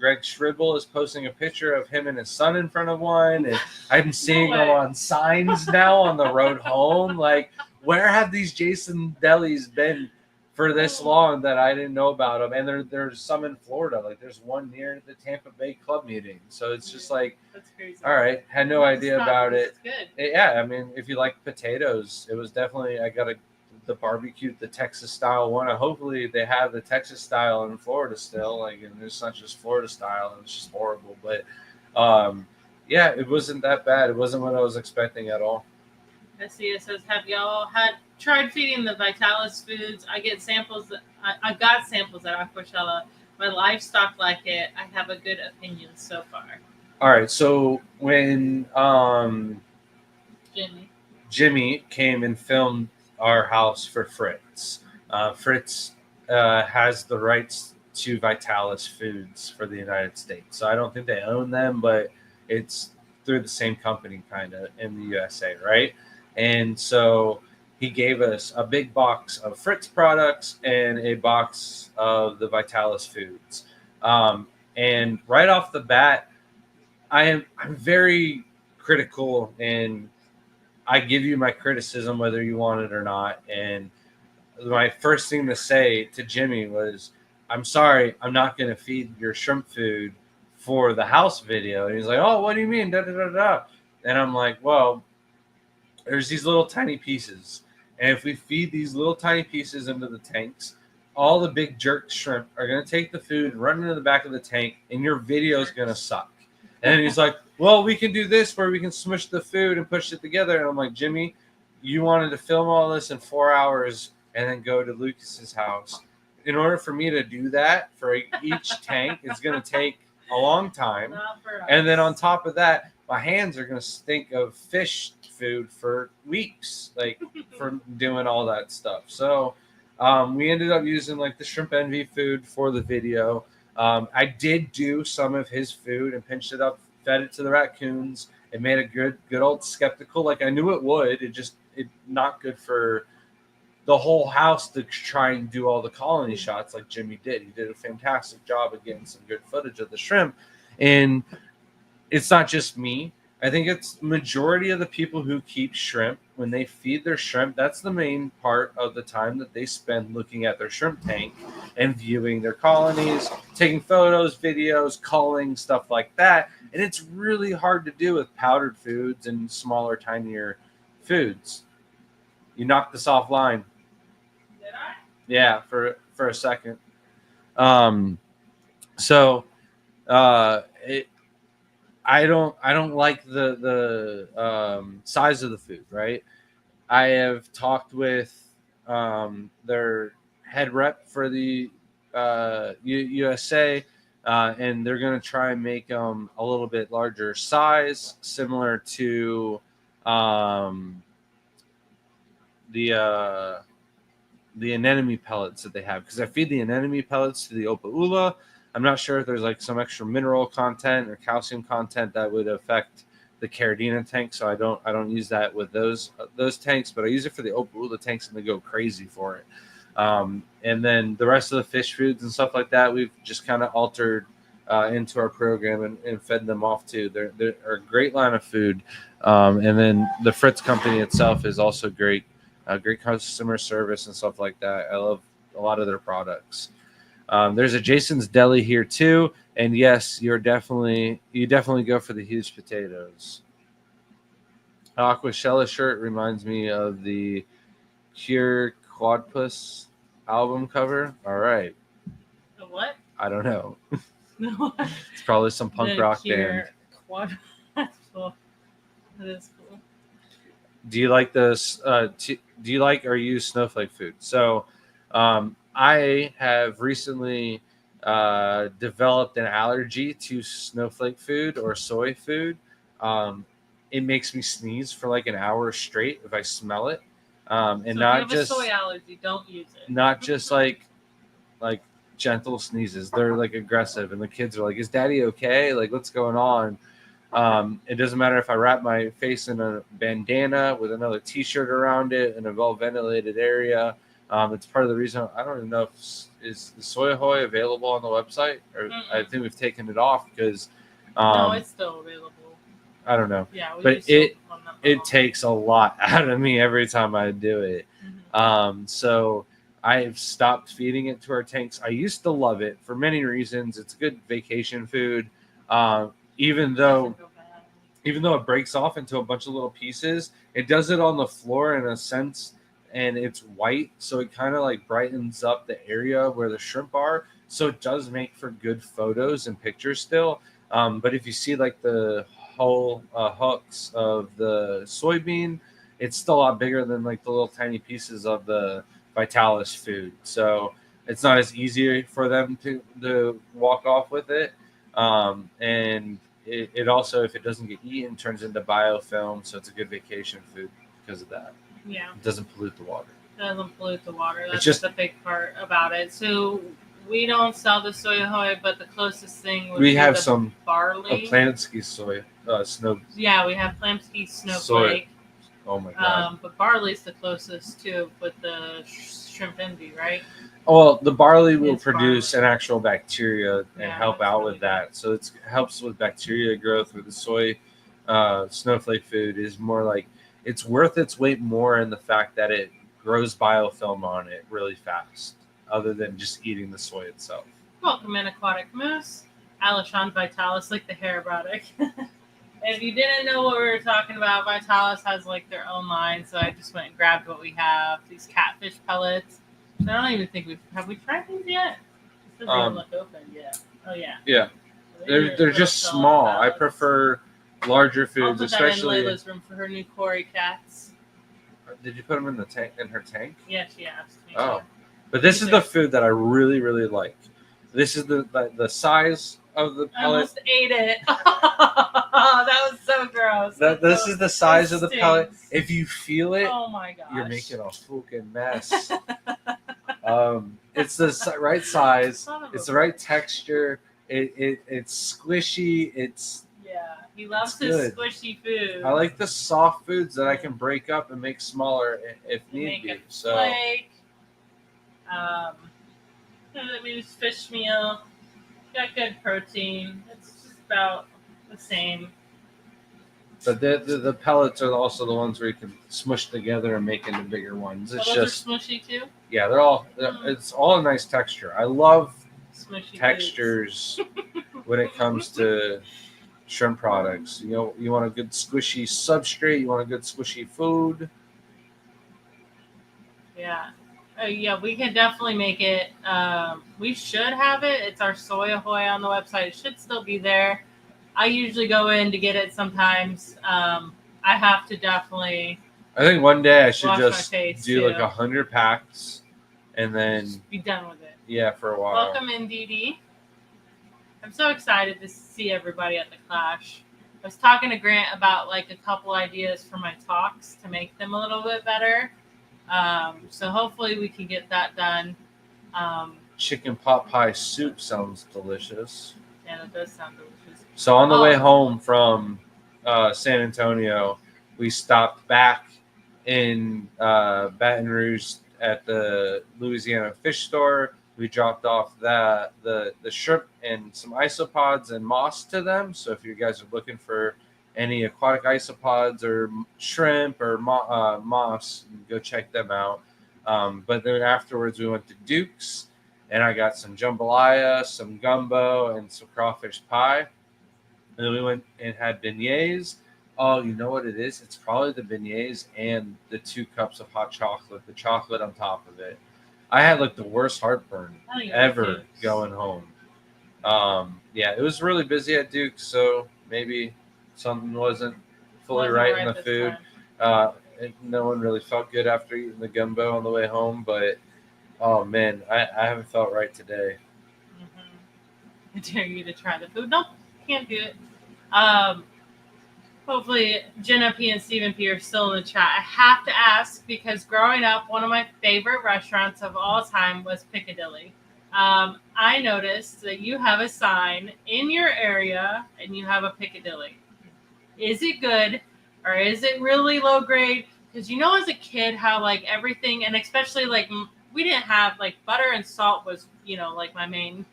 Greg Shribble, is posting a picture of him and his son in front of one, and I'm seeing them on signs now on the road home. Like, where have these Jason Delis been for this long that I didn't know about them? And there's some in Florida. Like, there's one near the Tampa Bay club meeting. So it's just like, that's crazy. All right, had no idea about it. Good. Yeah, I mean, if you like potatoes, it was definitely. I got the barbecue, the Texas style one. Hopefully they have the Texas style in Florida still. Like, and it's not just Florida style. It's just horrible. But yeah, it wasn't that bad. It wasn't what I was expecting at all. SCS says, have y'all tried feeding the Vitalis foods? I get samples. I got samples at Aquashella. My livestock like it. I have a good opinion so far. All right. So when Jimmy came and filmed our house for Fritz. Fritz has the rights to Vitalis Foods for the United States. So I don't think they own them, but it's through the same company kind of in the USA, right? And so he gave us a big box of Fritz products and a box of the Vitalis Foods. And right off the bat, I'm very critical, and I give you my criticism whether you want it or not. And my first thing to say to Jimmy was, I'm sorry, I'm not going to feed your shrimp food for the house video. And he's like, oh, what do you mean? Da, da, da, da. And I'm like, well, there's these little tiny pieces. And if we feed these little tiny pieces into the tanks, all the big jerk shrimp are going to take the food, run into the back of the tank, and your video is going to suck. And then he's like, well, we can do this where we can smush the food and push it together. And I'm like, Jimmy, you wanted to film all this in 4 hours and then go to Lucas's house. In order for me to do that for each tank, it's going to take a long time. And then on top of that, my hands are going to stink of fish food for weeks, like for doing all that stuff. So we ended up using like the Shrimp Envy food for the video. I did do some of his food and pinched it up, fed it to the raccoons. It made a good old skeptical, like I knew it would. It not good for the whole house to try and do all the colony shots like Jimmy did. He did a fantastic job of getting some good footage of the shrimp. And it's not just me. I think it's majority of the people who keep shrimp, when they feed their shrimp, that's the main part of the time that they spend looking at their shrimp tank and viewing their colonies, taking photos, videos, culling, stuff like that. And it's really hard to do with powdered foods and smaller, tinier Foods. You knocked this offline. Did I? Yeah, for a second. So I don't like the size of the food, right? I have talked with their head rep for the USA, and they're going to try and make them a little bit larger size, similar to um, the the anemone pellets that they have, because I feed the anemone pellets to the Opaula. I'm not sure if there's like some extra mineral content or calcium content that would affect the Caridina tank, so I don't use that with those tanks, but I use it for the Opaula tanks, and they go crazy for it. And then the rest of the fish foods and stuff like that, we've just kind of altered into our program and fed them off too. They're a great line of food, and then the Fritz company itself is also great. Great customer service and stuff like that. I love a lot of their products. There's a Jason's Deli here too, and yes, you definitely go for the huge potatoes. Aquashella shirt reminds me of the Cure Quadpus album cover. All right, The what? I don't know. No. It's probably some punk rock band. Quad. That's cool. That is cool. Do you like this? Do you like or use snowflake food? So, I have recently developed an allergy to snowflake food or soy food. Um, it makes me sneeze for like an hour straight if I smell it, and So not if you have just a soy allergy, don't use it. not just like gentle sneezes. They're like aggressive, and the kids are like, "Is Daddy okay? Like, what's going on?" It doesn't matter if I wrap my face in a bandana with another T-shirt around it in a well-ventilated area. It's part of the reason I don't even know if is the Soy Ahoy available on the website, or I think we've taken it off because No, it's still available. I don't know, Yeah, we but used to on that it model. takes a lot out of me every time I do it. So I've stopped feeding it to our tanks. I used to love it for many reasons. It's good vacation food. Even though Doesn't go bad. it breaks off into a bunch of little pieces, it does it on the floor in a sense, and it's white, so it kind of like brightens up the area where the shrimp are. So it does make for good photos and pictures still. But if you see like the whole hooks of the soybean, it's still a lot bigger than like the little tiny pieces of the Vitalis food. So it's not as easy for them to walk off with it. And it also, if it doesn't get eaten, turns into biofilm, so it's a good vacation food because of that. Yeah, It doesn't pollute the water. it doesn't pollute the water. That's just- the big part about it. So we don't sell the Soy Ahoy, but the closest thing would We be have the some barley. A Plansky soy snow. Yeah, we have Plamsky Snowflake. Oh my god. But barley's the closest to with the shrimp envy, right? Well, the barley will It's produce barley. an actual bacteria and Yeah, help that's out really with that. So it helps with bacteria growth. With the soy snowflake food is more like it's worth its weight more in the fact that it grows biofilm on it really fast, other than just eating the soy itself. Welcome in Aquatic Moose. Alishon Vitalis, like the hair product. If you didn't know what we were talking about, Vitalis has like their own line, so I just went and grabbed what we have. These catfish pellets. I don't even think we tried these yet. This doesn't look open yet. Oh yeah. Yeah, So they're just small. I prefer larger I'll foods, put that in especially. Layla's room for her new Cory cats. Did you put them in the tank? In her tank? Yeah, she asked me. Oh, but this is the food that I really, really like. This is the size of the I pellet. almost ate it. That was so gross. This is the size of the pellet. Stings. If you feel it, Oh my gosh. you're making a fucking mess. It's the right size. Son of It's a- the right texture. It's squishy. Yeah, he loves It's his good. squishy food. I like the soft foods that I can break up and make smaller if You need make be. a So flake. We use fish meal. Got good protein. It's just about the same. but the pellets are also the ones where you can smush together and make into bigger ones. So It's those just are smushy too. yeah, it's all a nice texture. I love Smushy foods. textures when it comes to shrimp products. You want a good squishy substrate. You want a good squishy food. Yeah. Yeah, we can definitely make it. We should have it. It's our Soy Ahoy on the website. It should still be there. I usually go in to get it sometimes. I have to definitely I think one day I should wash my just face do too. like 100 packs, and then Just be done with it. yeah, for a while. Welcome in, Dee Dee. I'm so excited to see everybody at the Clash. I was talking to Grant about like a couple ideas for my talks to make them a little bit better. So hopefully we can get that done. Chicken pot pie soup sounds delicious. And it does sound delicious. So on the way home from San Antonio, we stopped back in Baton Rouge at the Louisiana Fish Store. We dropped off the shrimp and some isopods and moss to them. So if you guys are looking for any aquatic isopods or shrimp or moss, go check them out. But then afterwards, we went to Duke's, and I got some jambalaya, some gumbo, and some crawfish pie. And then we went and had beignets. Oh, you know what it is? It's probably the beignets and the 2 cups of hot chocolate, the chocolate on top of it. I had like the worst heartburn ever going home. Yeah, it was really busy at Duke's, so maybe something wasn't fully right in the food. No one really felt good after eating the gumbo on the way home, but oh man, I haven't felt right today. I dare you to try the food. Nope, can't do it. Hopefully, Jenna P and Stephen P are still in the chat. I have to ask because growing up, one of my favorite restaurants of all time was Piccadilly. I noticed that you have a sign in your area and you have a Piccadilly. Is it good or is it really low grade? Because as a kid how like everything, and especially like we didn't have like butter and salt was like my main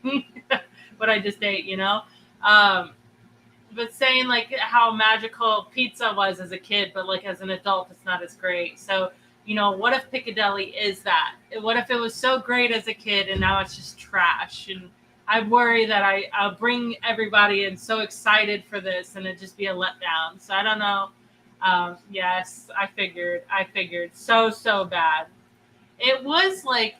what I just ate. But saying like how magical pizza was as a kid, but like as an adult, it's not as great. So, what if Piccadilly is that? What if it was so great as a kid and now it's just trash? And I worry that I'll bring everybody in so excited for this and it just be a letdown. So I don't know. Yes, I figured so bad. It was like,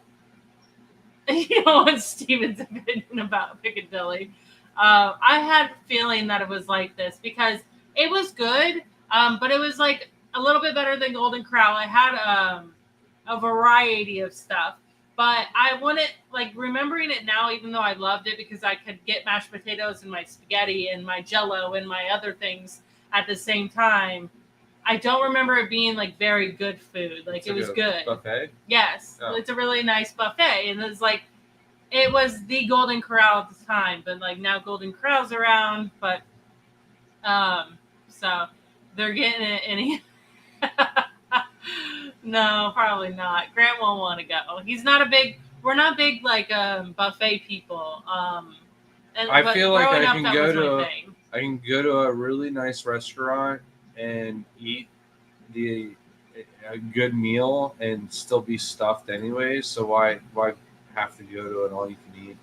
what's Steven's opinion about Piccadilly? I had a feeling that it was like this because it was good, but it was like a little bit better than Golden Corral. I had a variety of stuff, but I wouldn't like remembering it now, even though I loved it because I could get mashed potatoes and my spaghetti and my Jello and my other things at the same time. I don't remember it being like very good food. Like it was good. Buffet? Yes, It's a really nice buffet, and it's like. It was the Golden Corral at the time, but like now Golden Corral's around, but so they're getting it any no, probably not. Grant won't want to go. We're not big like buffet people. I feel like I can go to a really nice restaurant and eat a good meal and still be stuffed anyway. So why have to go to an all-you-can-eat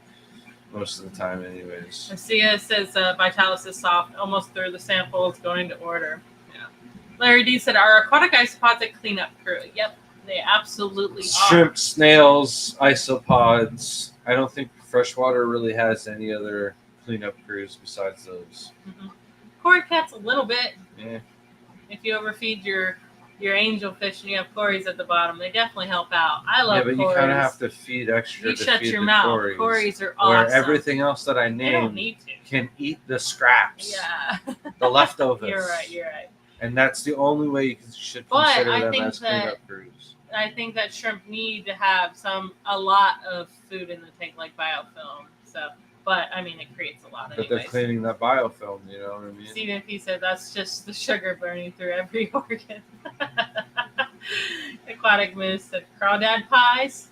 most of the time anyways. Marcia says Vitalis is soft, almost through the samples, going to order. Yeah. Larry D said, our aquatic isopods a cleanup crew. Yep, they absolutely are. Shrimp, snails, isopods. I don't think freshwater really has any other cleanup crews besides those. Mm-hmm. Cory Cat's a little bit. Yeah. If you overfeed your angelfish and you have Corys at the bottom, they definitely help out. I love Corys. Yeah, but you kind of have to feed extra you to shut feed your the mouth. Corys. Corys are awesome. Where everything else that I named can eat the scraps. Yeah. The leftovers. You're right. And that's the only way you should consider them as cleanup crews. I think that shrimp need to have a lot of food in the tank, like biofilm. So, but I mean, it creates a lot. But they're cleaning that biofilm, you know what I mean? Stephen P said that's just the sugar burning through every organ. Aquatic Moose said crawdad pies.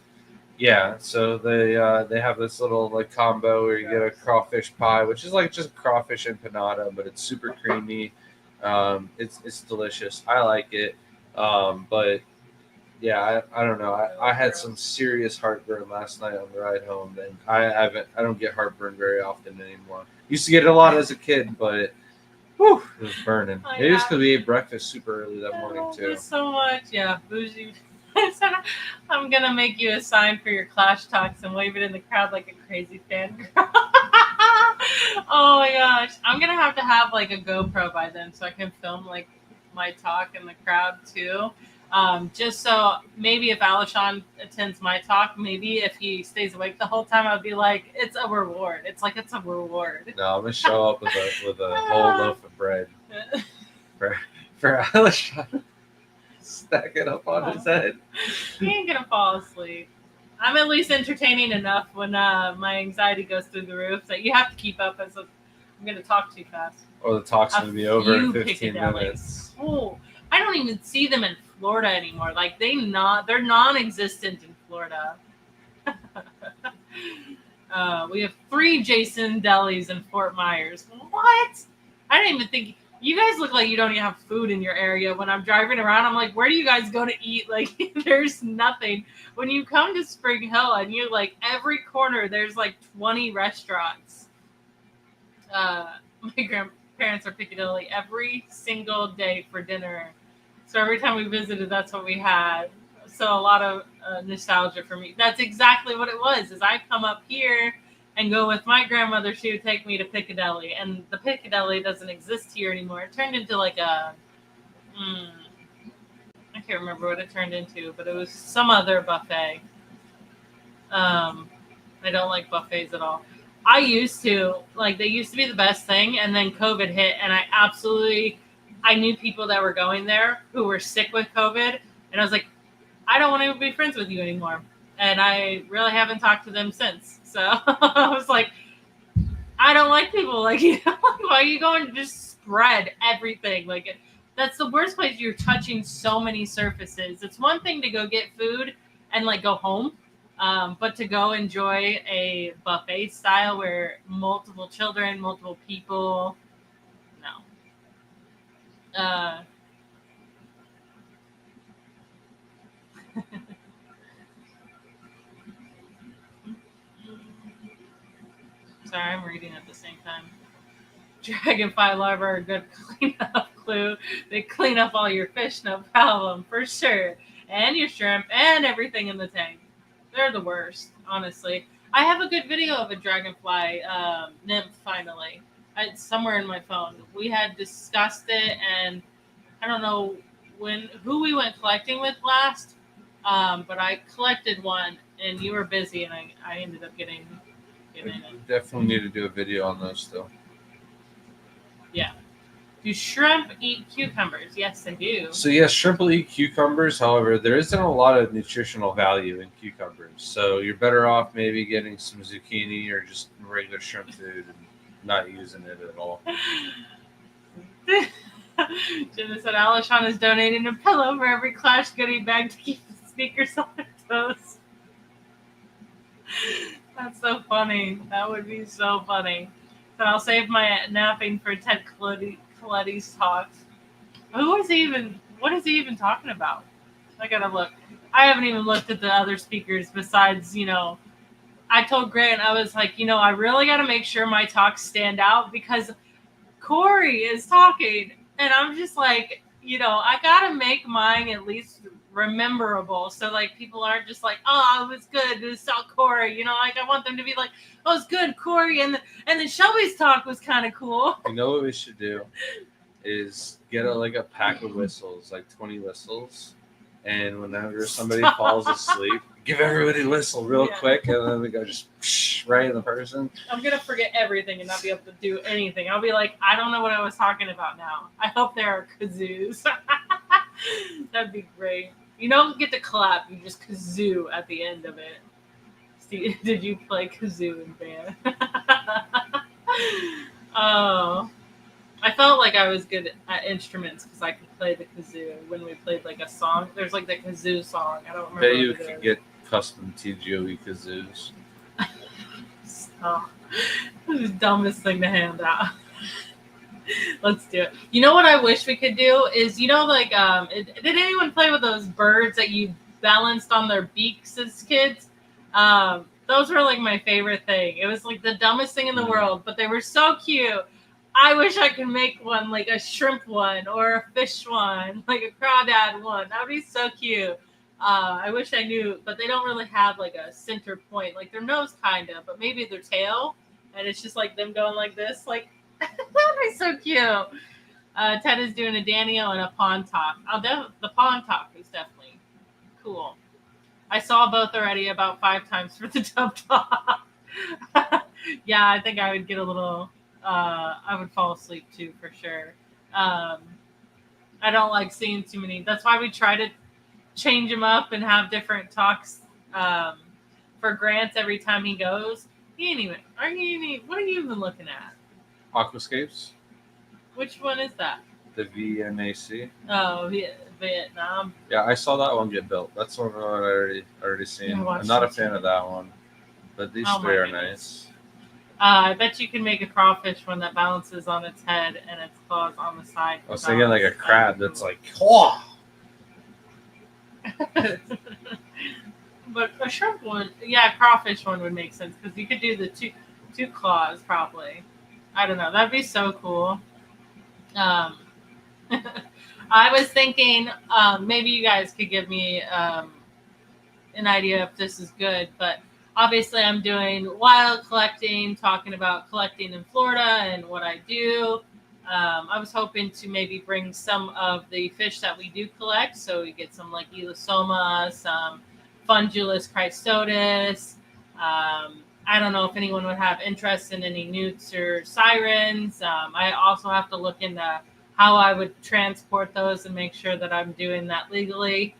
Yeah, so they have this little like combo where you get a crawfish pie, which is like just crawfish empanada, but it's super creamy. It's delicious. I like it. But yeah, I don't know. I had some serious heartburn last night on the ride home, and I don't get heartburn very often anymore. Used to get it a lot as a kid, but Whew, it was burning. Oh, Maybe it's yeah. because we ate breakfast super early that morning Oh, too. there's so much. Yeah, bougie. I said, I'm going to make you a sign for your Clash Talks and wave it in the crowd like a crazy fan. Oh my gosh. I'm going to have like a GoPro by then so I can film like my talk in the crowd too. Just so maybe if Alishon attends my talk, maybe if he stays awake the whole time, I'd be like, it's a reward. It's like it's a reward. No, I'm gonna show up with a whole loaf of bread for Alishon. Stack it up on his head. He ain't gonna fall asleep. I'm at least entertaining enough when my anxiety goes through the roof that you have to keep up I'm gonna talk too fast. Or the talk's A gonna be over in few 15 Piccadellis. minutes. Oh, I don't even see them in Florida anymore. Like they're non-existent in Florida. We have 3 Jason Delis in Fort Myers. What? I didn't even think. You guys look like you don't even have food in your area. When I'm driving around, I'm like, where do you guys go to eat? Like, there's nothing. When you come to Spring Hill and you like every corner, there's like 20 restaurants. My grandparents are Piccadilly every single day for dinner. So every time we visited, that's what we had. So a lot of nostalgia for me. That's exactly what it was. Is I come up here and go with my grandmother. She would take me to Piccadilly, and the Piccadilly doesn't exist here anymore. It turned into like a, I can't remember what it turned into, but it was some other buffet. I don't like buffets at all. I used to like they used to be the best thing, and then COVID hit, and I knew people that were going there who were sick with COVID, and I was like, I don't want to be friends with you anymore. And I really haven't talked to them since. So I was like, I don't like people like you. Why are you going to just spread everything? Like, that's the worst place. You're touching so many surfaces. It's one thing to go get food and like go home. But to go enjoy a buffet style where multiple children, multiple people, no. Sorry, I'm reading at the same time. Dragonfly larvae are a good cleanup clue. They clean up all your fish, no problem, for sure. And your shrimp and everything in the tank. They're the worst, honestly. I have a good video of a dragonfly nymph, finally. It's somewhere in my phone. We had discussed it, and I don't know who we went collecting with last, but I collected one, and you were busy, and I ended up getting We it. definitely need to do a video on those still. Yeah. Do shrimp eat cucumbers? Yes, they do. So yes, shrimp will eat cucumbers. However, there isn't a lot of nutritional value in cucumbers. So you're better off maybe getting some zucchini or just regular shrimp food and not using it at all. Jenna said Alishon is donating a pillow for every Clash goodie bag to keep the speakers on their toes. That's so funny. That would be so funny. But I'll save my napping for Ted Coletti's talks. What is he even talking about? I gotta look. I haven't even looked at the other speakers besides, I told Grant, I was like, I really gotta make sure my talks stand out because Corey is talking. And I'm just like, I gotta make mine at least rememberable. So like people aren't just like, oh, it was good. It saw Corey. Like I want them to be like, oh, it's good, Corey. And then Shelby's talk was kind of cool. You know what we should do is get a pack of whistles, like 20 whistles. And whenever somebody falls asleep, give everybody a whistle real quick, and then we go just right in the person. I'm going to forget everything and not be able to do anything. I'll be like, I don't know what I was talking about now. I hope there are kazoos. That'd be great. You don't get to clap. You just kazoo at the end of it. See, did you play kazoo in band? Oh. I felt like I was good at instruments because I could play the kazoo when we played like a song. There's like the kazoo song. I don't remember. Bet you could get custom TGOE kazoos. Oh, this is the dumbest thing to hand out. Let's do it. You know what I wish we could do is, did anyone play with those birds that you balanced on their beaks as kids? Those were like my favorite thing. It was like the dumbest thing in the world, but they were so cute. I wish I could make one, like a shrimp one or a fish one, like a crawdad one. That would be so cute. I wish I knew, but they don't really have like a center point. Like their nose, kind of, but maybe their tail, and it's just like them going like this. Like that would be so cute. Ted is doing a Daniel and a Pawn Talk. The Pawn Talk is definitely cool. I saw both already about 5 times for the Dub Talk. Yeah, I think I would get a little. I would fall asleep too for sure. Um, I don't like seeing too many. That's why we try to change them up and have different talks for Grant every time he goes. He ain't even. What are you even looking at? Aquascapes, Which one is that? the VNAC. Oh, Vietnam. Yeah, I saw that one get built. That's one I already seen. I watched I'm not a it fan too. of that one, but these Oh my three are goodness. nice. I bet you can make a crawfish one that balances on its head and its claws on the side. I was thinking like a Balance. crab that's like, oh. But a shrimp one, yeah, crawfish one would make sense because you could do the two claws probably. I don't know. That'd be so cool. Um, I was thinking maybe you guys could give me an idea if this is good, but obviously I'm doing wild collecting, talking about collecting in Florida and what I do. I was hoping to maybe bring some of the fish that we do collect, so we get some like Elosoma, some Fungulus Christotis. I don't know if anyone would have interest in any newts or sirens. I also have to look into how I would transport those and make sure that I'm doing that legally,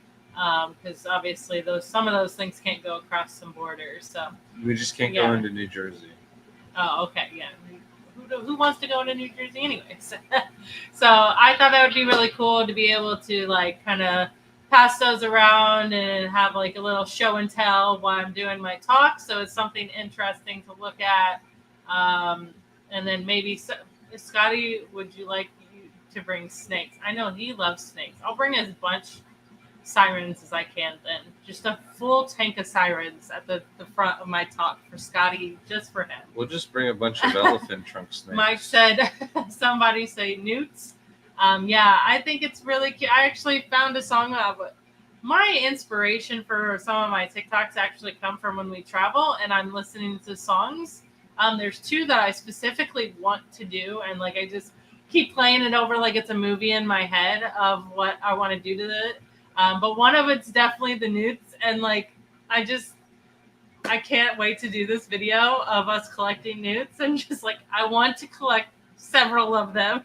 because obviously some of those things can't go across some borders. So We just can't Yeah. go into New Jersey. oh, okay, yeah. Who wants to go to New Jersey anyways? So I thought that would be really cool to be able to like kind of pass those around and have like a little show and tell while I'm doing my talk. So it's something interesting to look at. And then maybe Scotty, would you like to bring snakes? I know he loves snakes. I'll bring as much sirens as I can then. Just a full tank of sirens at the front of my talk for Scotty, just for him. We'll just bring a bunch of elephant trunk snakes. Mike said, somebody say newts. Yeah, I think it's really cute. I actually found a song of my inspiration for some of my TikToks actually come from when we travel and I'm listening to songs. There's 2 that I specifically want to do, and like I just keep playing it over like it's a movie in my head of what I want to do to it. But one of it's definitely the newts, and like I can't wait to do this video of us collecting newts, and just like I want to collect several of them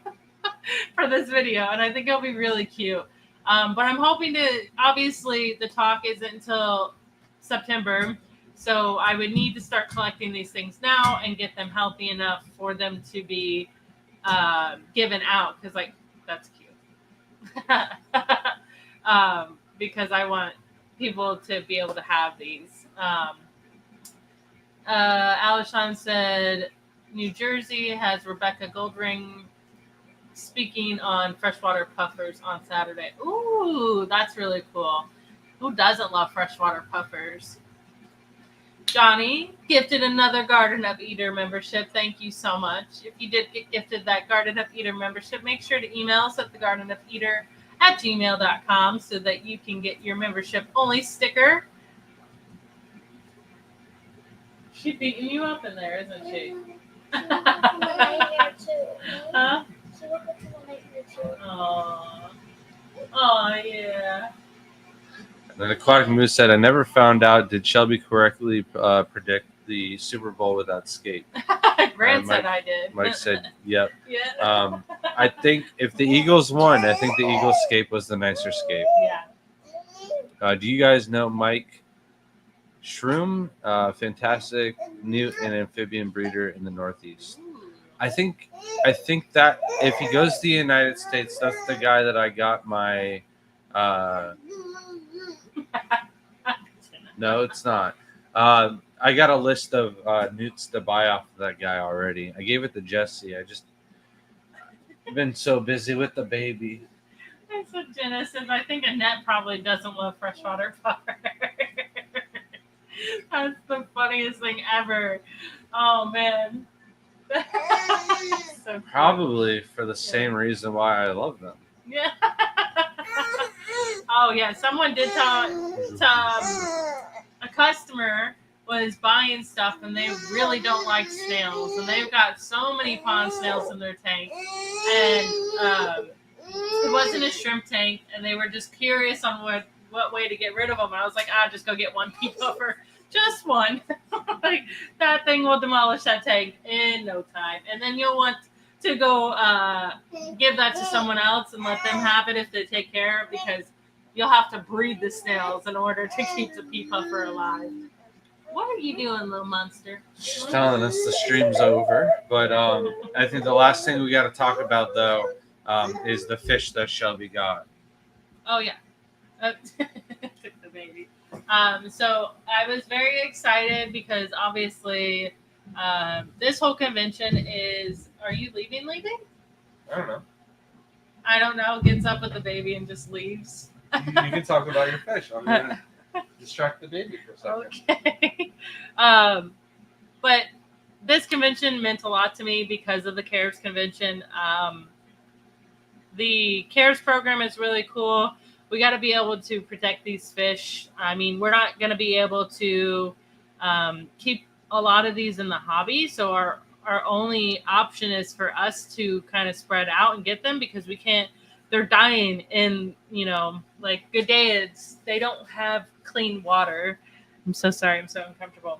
for this video, and I think it'll be really cute. But I'm hoping to, obviously the talk isn't until September, so I would need to start collecting these things now and get them healthy enough for them to be given out, because like that's cute. Because I want people to be able to have these. Alishon said New Jersey has Rebecca Goldring speaking on freshwater puffers on Saturday. Ooh, that's really cool. Who doesn't love freshwater puffers? Johnny gifted another Garden of Eater membership. Thank you so much. If you did get gifted that Garden of Eater membership, make sure to email us at thegardenofeater@gmail.com so that you can get your membership only sticker. She's beating you up in there, isn't she? Huh? Oh, yeah. And then Aquatic Moose said, I never found out, did Shelby correctly predict the Super Bowl without skate? Grant said I did. Mike said, yep. Yeah. I think if the Eagles won, I think the Eagles scape was the nicer scape. Yeah. Do you guys know Mike Shroom? Fantastic newt and amphibian breeder in the Northeast. I think that if he goes to the United States, that's the guy that I got my no, it's not. I got a list of newts to buy off of that guy already. I gave it to Jesse. I've been so busy with the baby. That's what Jenna says. I think Annette probably doesn't love freshwater puffers. That's the funniest thing ever. Oh, man. So cute. Probably for the same reason why I love them. Yeah. Oh yeah, someone did tell a customer was buying stuff and they really don't like snails, and they've got so many pond snails in their tank, and it wasn't a shrimp tank, and they were just curious on what way to get rid of them. And I was like, just go get one peep over, just one. Like that thing will demolish that tank in no time, and then you'll want to go give that to someone else and let them have it if they take care of, because you'll have to breed the snails in order to keep the pea puffer alive. What are you doing, little monster? She's telling us the stream's over, but I think the last thing we got to talk about though is the fish that Shelby got. Oh yeah, took the baby. So I was very excited because obviously this whole convention is. Are you leaving? I don't know. I don't know. Gets up with the baby and just leaves. You can talk about your fish. I'm gonna distract the baby for a second. Okay. But this convention meant a lot to me because of the CARES convention. The CARES program is really cool. We got to be able to protect these fish. I mean, we're not going to be able to keep a lot of these in the hobby. So our only option is for us to kind of spread out and get them, because we can't. They're dying in, like Goodeids. They don't have clean water. I'm so sorry. I'm so uncomfortable.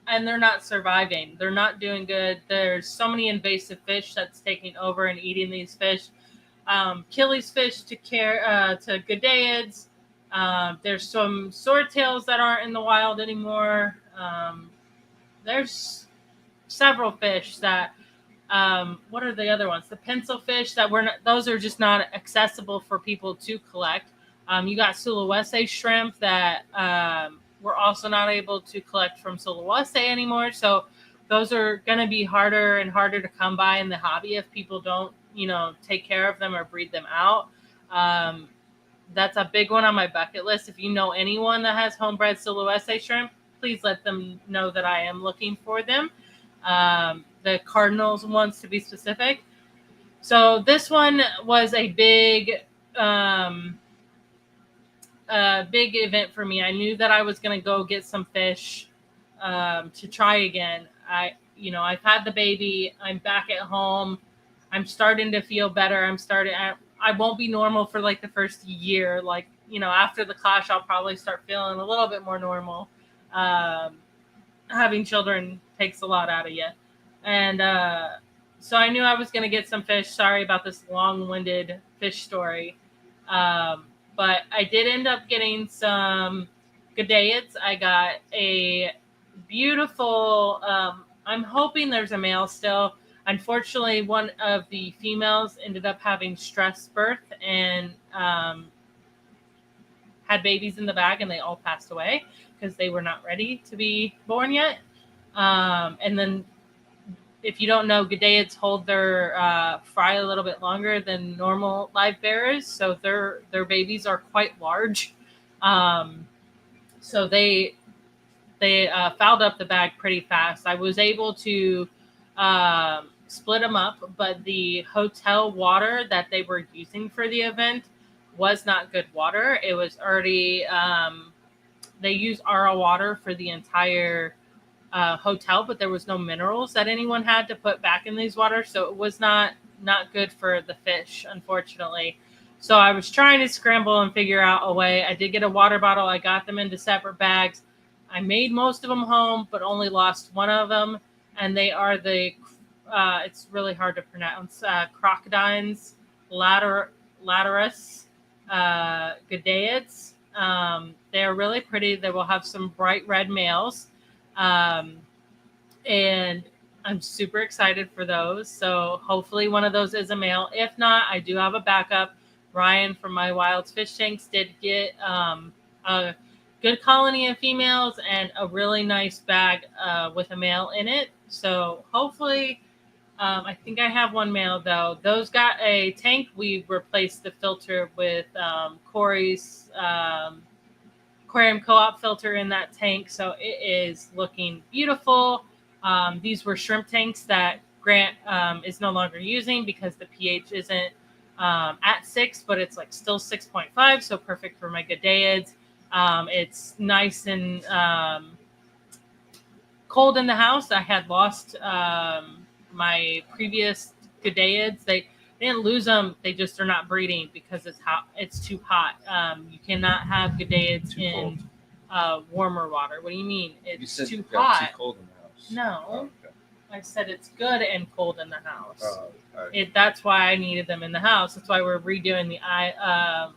And they're not surviving. They're not doing good. There's so many invasive fish that's taking over and eating these fish. Killies fish to Goodeids. There's some swordtails that aren't in the wild anymore. There's several fish that. What are the other ones? The pencil fish that those are just not accessible for people to collect. You got Sulawesi shrimp that we're also not able to collect from Sulawesi anymore. So those are going to be harder and harder to come by in the hobby if people don't, take care of them or breed them out. That's a big one on my bucket list. If you know anyone that has homebred Sulawesi shrimp, please let them know that I am looking for them. The Cardinals ones, to be specific. So this one was a big event for me. I knew that I was going to go get some fish to try again. I've had the baby. I'm back at home. I'm starting to feel better. I won't be normal for like the first year. Like, after the clash, I'll probably start feeling a little bit more normal. Having children takes a lot out of you. And so I knew I was going to get some fish. Sorry about this long-winded fish story. But I did end up getting some Goodeids. I got a beautiful, I'm hoping there's a male still. Unfortunately, one of the females ended up having stress birth and had babies in the bag, and they all passed away because they were not ready to be born yet. And then if you don't know, Goodeids hold their fry a little bit longer than normal live bearers, so their babies are quite large. So they fouled up the bag pretty fast. I was able to split them up, but the hotel water that they were using for the event was not good water. It was already they use RO water for the entire hotel, but there was no minerals that anyone had to put back in these waters, so it was not good for the fish, unfortunately. So I was trying to scramble and figure out a way. I did get a water bottle. I got them into separate bags. I made most of them home, but only lost one of them, and they are it's really hard to pronounce, Crocodines laterus Goodeids. They're really pretty. They will have some bright red males. And I'm super excited for those. So hopefully one of those is a male. If not, I do have a backup. Ryan from My Wilds Fish Tanks did get a good colony of females and a really nice bag with a male in it. So hopefully, I think I have one male though. Those got a tank. We replaced the filter with Corey's aquarium co-op filter in that tank, so it is looking beautiful. These were shrimp tanks that Grant is no longer using because the pH isn't at 6, but it's like still 6.5, so perfect for my Gadeids. It's nice and cold in the house. I had lost my previous Gadeids. They didn't lose them. They just are not breeding because it's hot. It's too hot. You cannot have Gadeids in warmer water. What do you mean? You It's said too it got too hot. cold in the house. No. Oh, okay. I said it's good and cold in the house. Oh, all right. That's why I needed them in the house. That's why we're redoing the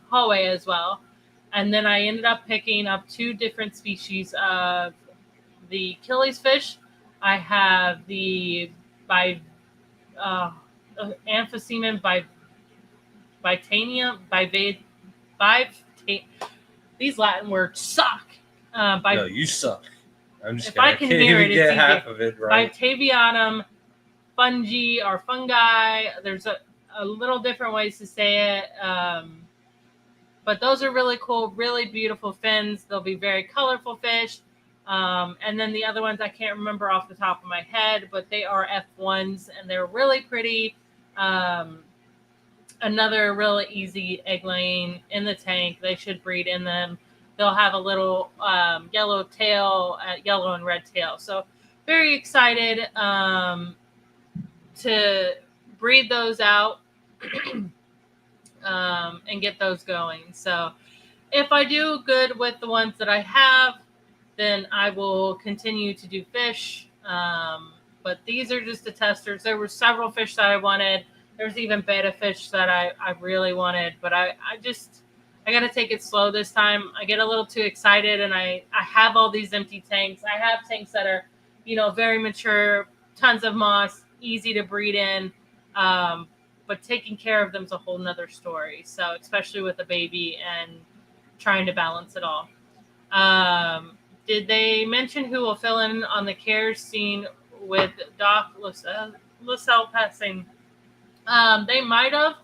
hallway as well. And then I ended up picking up 2 different species of the Achilles fish. I have the Amphisemon Vitanium these Latin words suck. No, you suck. I'm just If kidding. I can can't hear even it, get it's half easy. of it right. Vitavianum fungi or fungi. There's a little different ways to say it. But those are really cool, really beautiful fins. They'll be very colorful fish. And then the other ones I can't remember off the top of my head, but they are F1s and they're really pretty. Another really easy egg laying in the tank. They should breed in them. They'll have a little yellow tail, yellow and red tail. So very excited to breed those out and get those going. So if I do good with the ones that I have, then I will continue to do fish. But these are just the testers. There were several fish that I wanted. There's even betta fish that I really wanted, but I got to take it slow this time. I get a little too excited, and I have all these empty tanks. I have tanks that are, very mature, tons of moss, easy to breed in, but taking care of them is a whole nother story. So especially with a baby and trying to balance it all. Did they mention who will fill in on the care scene with Doc Lascelles passing? They might have.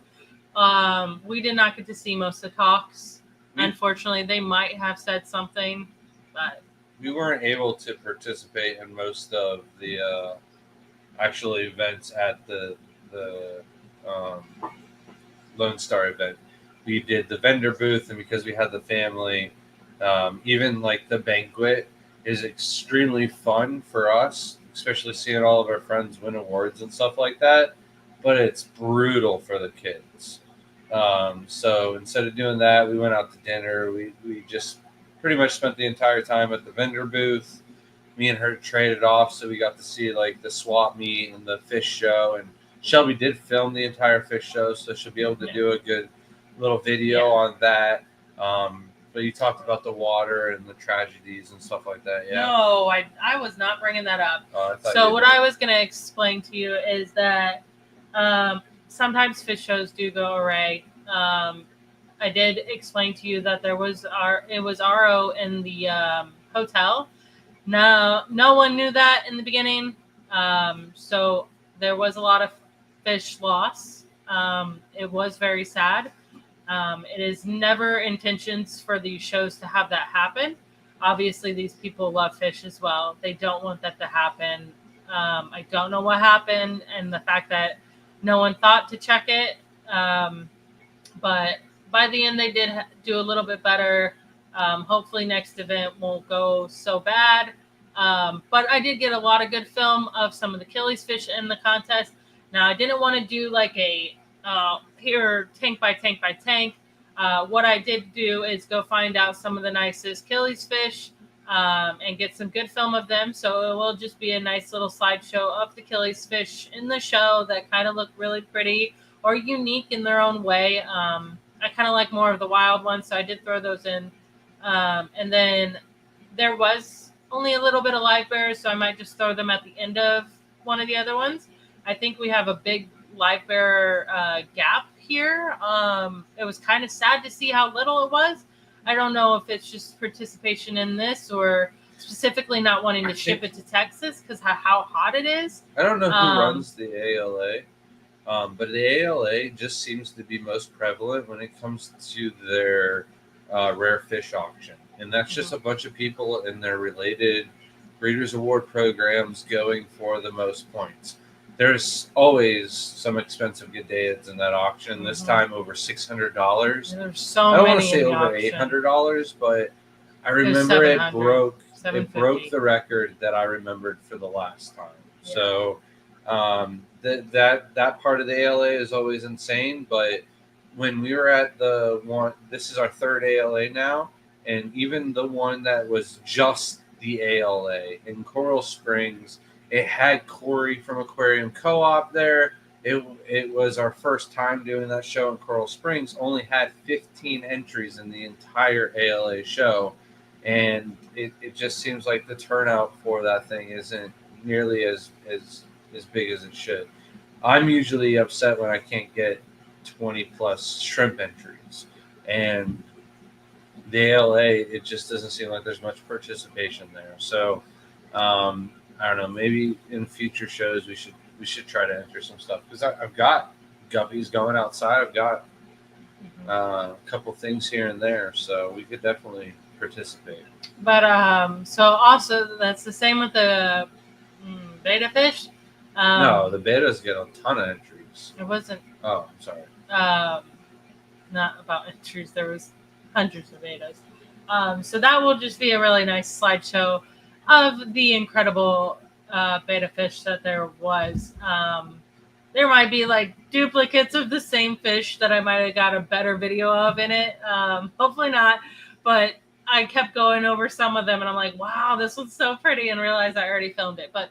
We did not get to see most of the talks. Unfortunately, they might have said something, but we weren't able to participate in most of the actual events at the Lone Star event. We did the vendor booth, and because we had the family, even like the banquet is extremely fun for us, especially seeing all of our friends win awards and stuff like that. But it's brutal for the kids. So instead of doing that, we went out to dinner. We just pretty much spent the entire time at the vendor booth. Me and her traded off, so we got to see like the swap meet and the fish show. And Shelby did film the entire fish show, so she'll be able to do a good little video on that. But you talked about the water and the tragedies and stuff like that. Yeah. No, I was not bringing that up. I so what I was going to explain to you is that sometimes fish shows do go awry. I did explain to you that it was RO in the hotel. No one knew that in the beginning. So there was a lot of fish loss. It was very sad. It is never intentions for these shows to have that happen. Obviously, these people love fish as well. They don't want that to happen. I don't know what happened, and the fact that no one thought to check it. But by the end, they did do a little bit better. Hopefully, next event won't go so bad. But I did get a lot of good film of some of the Achilles fish in the contest. Now, I didn't want to do like a here tank by tank by tank. What I did do is go find out some of the nicest Achilles fish and get some good film of them. So it will just be a nice little slideshow of the Achilles fish in the show that kind of look really pretty or unique in their own way. I kind of like more of the wild ones, so I did throw those in. And then there was only a little bit of live bears, so I might just throw them at the end of one of the other ones. I think we have a big live bear gap here. It was kind of sad to see how little it was. I don't know if it's just participation in this or specifically not wanting to ship it to Texas because how hot it is. I don't know who runs the ALA, but the ALA just seems to be most prevalent when it comes to their rare fish auction. And that's just a bunch of people and their related Breeders' Award programs going for the most points. There's always some expensive G'dayids in that auction. This time over $600. There's so I don't want many to say in the over auction. $800, but I It was remember it 700, broke 750. the record that I remembered for the last time. Yeah. So that part of the ALA is always insane. But when we were at the one, this is our third ALA now, and even the one that was just the ALA in Coral Springs, it had Corey from Aquarium Co-op there. It was our first time doing that show in Coral Springs. Only had 15 entries in the entire ALA show, and it just seems like the turnout for that thing isn't nearly as big as it should. I'm usually upset when I can't get 20 plus shrimp entries, and the ALA, it just doesn't seem like there's much participation there. So I don't know. Maybe in future shows we should try to enter some stuff, because I've got guppies going outside. I've got a couple things here and there, so we could definitely participate. But so also that's the same with the beta fish. No, the betas get a ton of entries. It wasn't. Oh, I'm sorry. Not about entries. There was hundreds of betas. So that will just be a really nice slideshow of the incredible beta fish that there was. There might be like duplicates of the same fish that I might have got a better video of in it. Hopefully not, but I kept going over some of them and I'm like, wow, this one's so pretty, and realized I already filmed it. But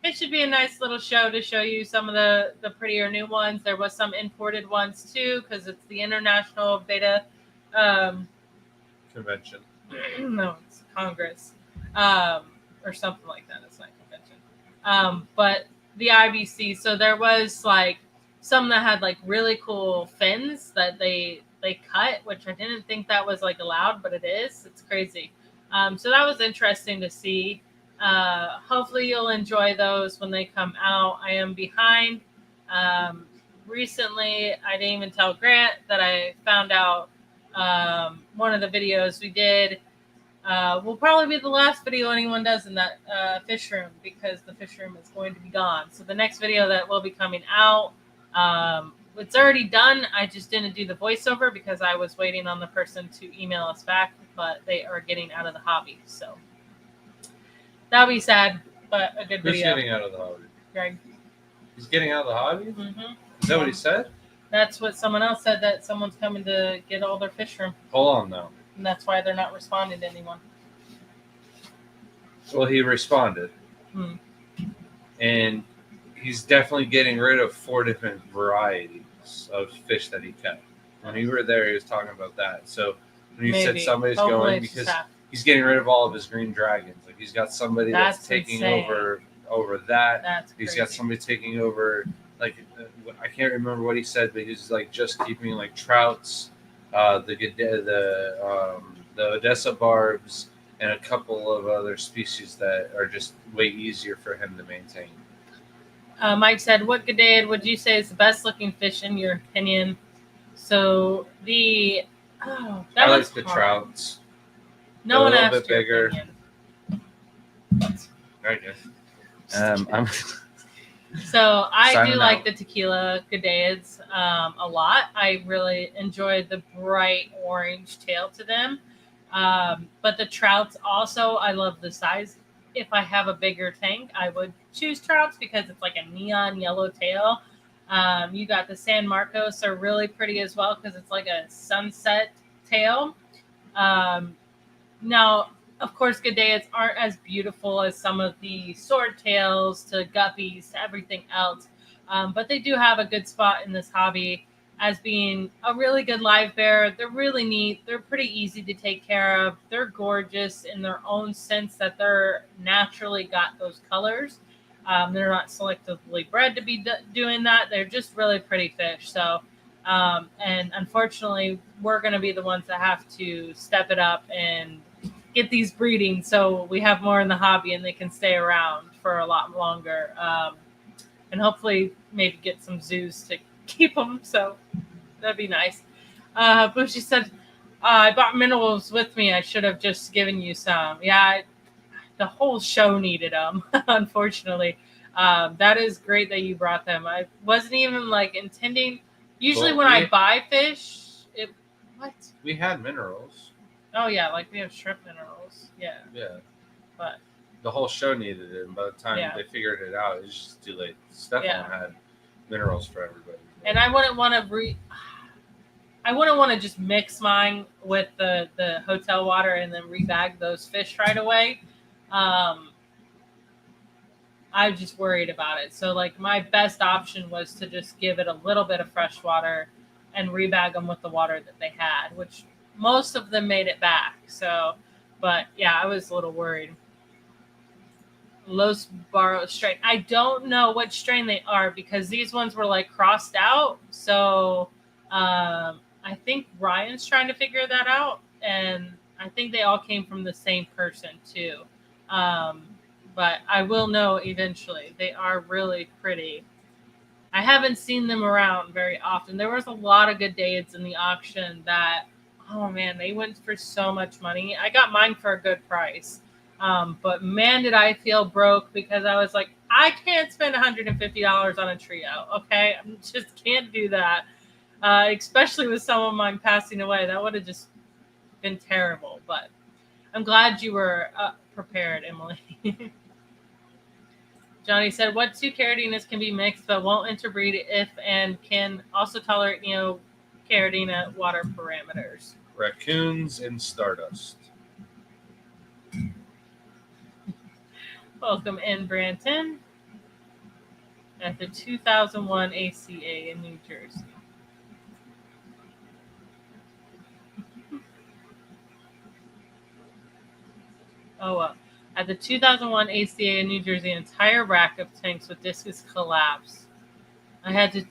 it should be a nice little show to show you some of the prettier new ones. There was some imported ones too, because it's the International Beta Convention. No, it's Congress. Or something like that. It's not convention. But the IBC. So there was like some that had like really cool fins that they cut, which I didn't think that was like allowed, but it is. It's crazy. So that was interesting to see. Hopefully you'll enjoy those when they come out. I am behind. Recently, I didn't even tell Grant that I found out one of the videos we did will probably be the last video anyone does in that fish room, because the fish room is going to be gone. So the next video that will be coming out, it's already done. I just didn't do the voiceover because I was waiting on the person to email us back, but they are getting out of the hobby. So that'll be sad, but a good Who's video. getting out of the hobby? Greg. He's getting out of the hobby? Mm-hmm. Is that what he said? That's what someone else said, that someone's coming to get all their fish room. Hold on, now. And that's why they're not responding to anyone. Well, he responded. And he's definitely getting rid of 4 different varieties of fish that he kept. When you were there, he was talking about that. So when you said somebody's going, because he's getting rid of all of his green dragons. Like, he's got somebody that's taking over that. That's he's crazy. got somebody taking over, like, I can't remember what he said, but he's like just keeping like trouts, the Odessa barbs, and a couple of other species that are just way easier for him to maintain. Mike said, what G'dayid would you say is the best looking fish in your opinion? So I like the trouts. No one asked bit your bigger. opinion. I guess. So I Signing do like out. the tequila G'dayids a lot. I really enjoyed the bright orange tail to them. But the trouts also, I love the size. If I have a bigger tank, I would choose trouts because it's like a neon yellow tail. You got the San Marcos are really pretty as well because it's like a sunset tail. Now, of course, G'dayids aren't as beautiful as some of the swordtails to guppies to everything else. But they do have a good spot in this hobby as being a really good live bear. They're really neat. They're pretty easy to take care of. They're gorgeous in their own sense that they're naturally got those colors. They're not selectively bred to be doing that. They're just really pretty fish. So, and unfortunately, we're going to be the ones that have to step it up and get these breeding so we have more in the hobby and they can stay around for a lot longer. And hopefully maybe get some zoos to keep them. So that'd be nice. But she said, I bought minerals with me. I should have just given you some. Yeah, the whole show needed them. Unfortunately, that is great that you brought them. I wasn't even like intending. Usually, Well, when I buy fish, what? We had minerals. Oh yeah, like we have shrimp minerals. Yeah, Yeah. but The whole show needed it, and by the time Yeah. they figured it out, it was just too late. Stefan Yeah. had minerals for everybody. and I wouldn't want to I wouldn't want to just mix mine with the hotel water and then rebag those fish right away. I was just worried about it. So like my best option was to just give it a little bit of fresh water and rebag them with the water that they had, which most of them made it back. So, but yeah, I was a little worried. Los Barros strain. I don't know what strain they are because these ones were like crossed out. So I think Ryan's trying to figure that out, and I think they all came from the same person too. Um, but I will know eventually. They are really pretty. I haven't seen them around very often. There was a lot of good dates in the auction that, oh man, they went for so much money. I got mine for a good price. But man, did I feel broke because I was like, I can't spend $150 on a trio. Okay. I just can't do that. Especially with some of mine passing away. That would have just been terrible. But I'm glad you were prepared, Emily. Johnny said, what two Caridina's can be mixed but won't interbreed if and can also tolerate Caridina water parameters? Raccoons and Stardust. Welcome in, Branton, at the 2001 ACA in New Jersey. Oh, well. At the 2001 ACA in New Jersey, an entire rack of tanks with discus collapsed. I had to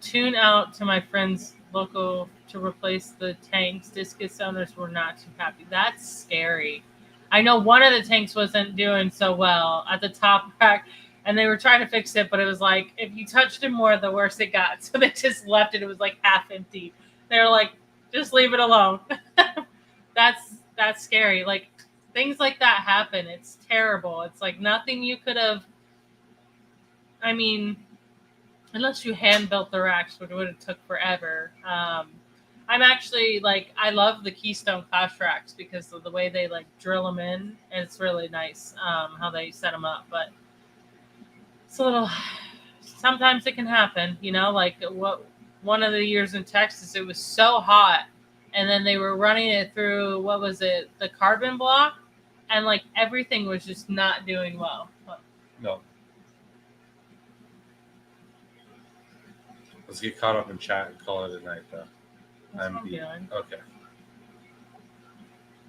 tune out to my friend's local to replace the tanks. Discus owners were not too happy. That's scary. I know one of the tanks wasn't doing so well at the top rack, and they were trying to fix it, but it was like if you touched it more, the worse it got. So they just left it. It was like half empty. They were like, just leave it alone. That's scary. Like things like that happen. It's terrible. It's like nothing you could have. I mean, unless you hand built the racks, which would have took forever. I'm actually like I love the Keystone Clash racks because of the way they like drill them in, and it's really nice how they set them up. But it's a little. Sometimes it can happen, Like what one of the years in Texas, it was so hot, and then they were running it through what was it, the carbon block, and like everything was just not doing well. No. Let's get caught up in chat and call it a night, though. That's what I'm doing. Okay.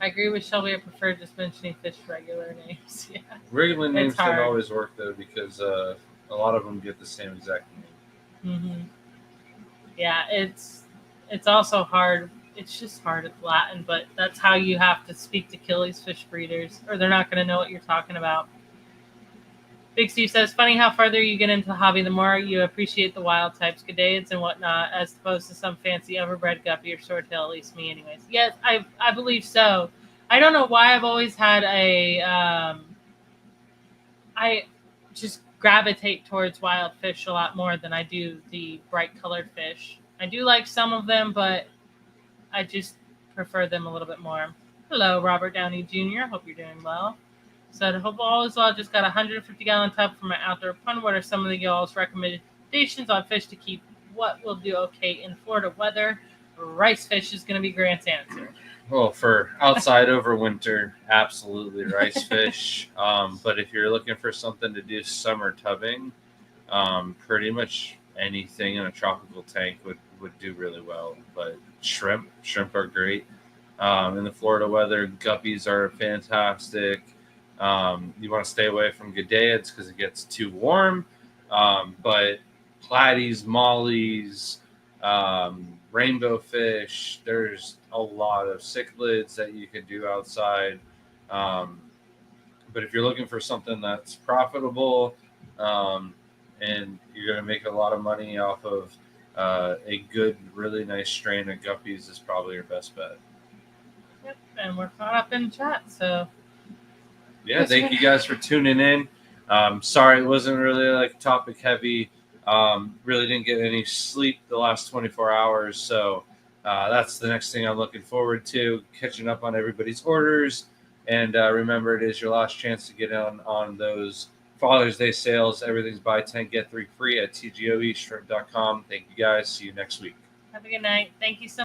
I agree with Shelby. I prefer just mentioning fish regular names. Yeah. Regular names hard. don't always work, though, because a lot of them get the same exact name. Mm-hmm. Yeah, it's also hard. It's just hard with Latin, but that's how you have to speak to Achilles fish breeders, or they're not going to know what you're talking about. Big Steve says, funny how farther you get into the hobby, the more you appreciate the wild types, Gadaids and whatnot, as opposed to some fancy overbred guppy or swordtail, at least me anyways. Yes, I believe so. I don't know why I've always had I just gravitate towards wild fish a lot more than I do the bright colored fish. I do like some of them, but I just prefer them a little bit more. Hello, Robert Downey Jr. Hope you're doing well. Said, hope all is well. Just got a 150-gallon tub for my outdoor pond. What are some of the y'all's recommendations on fish to keep? What will do okay in Florida weather? Rice fish is going to be Grant's answer. Well, for outside over winter, absolutely rice fish. But if you're looking for something to do summer tubbing, pretty much anything in a tropical tank would do really well. But shrimp are great. In the Florida weather, guppies are fantastic. You want to stay away from Gadaids because it gets too warm. But platies, mollies, rainbow fish, there's a lot of cichlids that you can do outside. But if you're looking for something that's profitable and you're going to make a lot of money off of a good, really nice strain of guppies, is probably your best bet. Yep, and we're caught up in chat, so Yeah, thank you guys for tuning in. Sorry it wasn't really like topic heavy. Really didn't get any sleep the last 24 hours, so that's the next thing I'm looking forward to, catching up on everybody's orders. And remember, it is your last chance to get on those Father's Day sales. Everything's buy 10, get 3 free at tgoeshrimp.com. Thank you guys. See you next week. Have a good night. Thank you so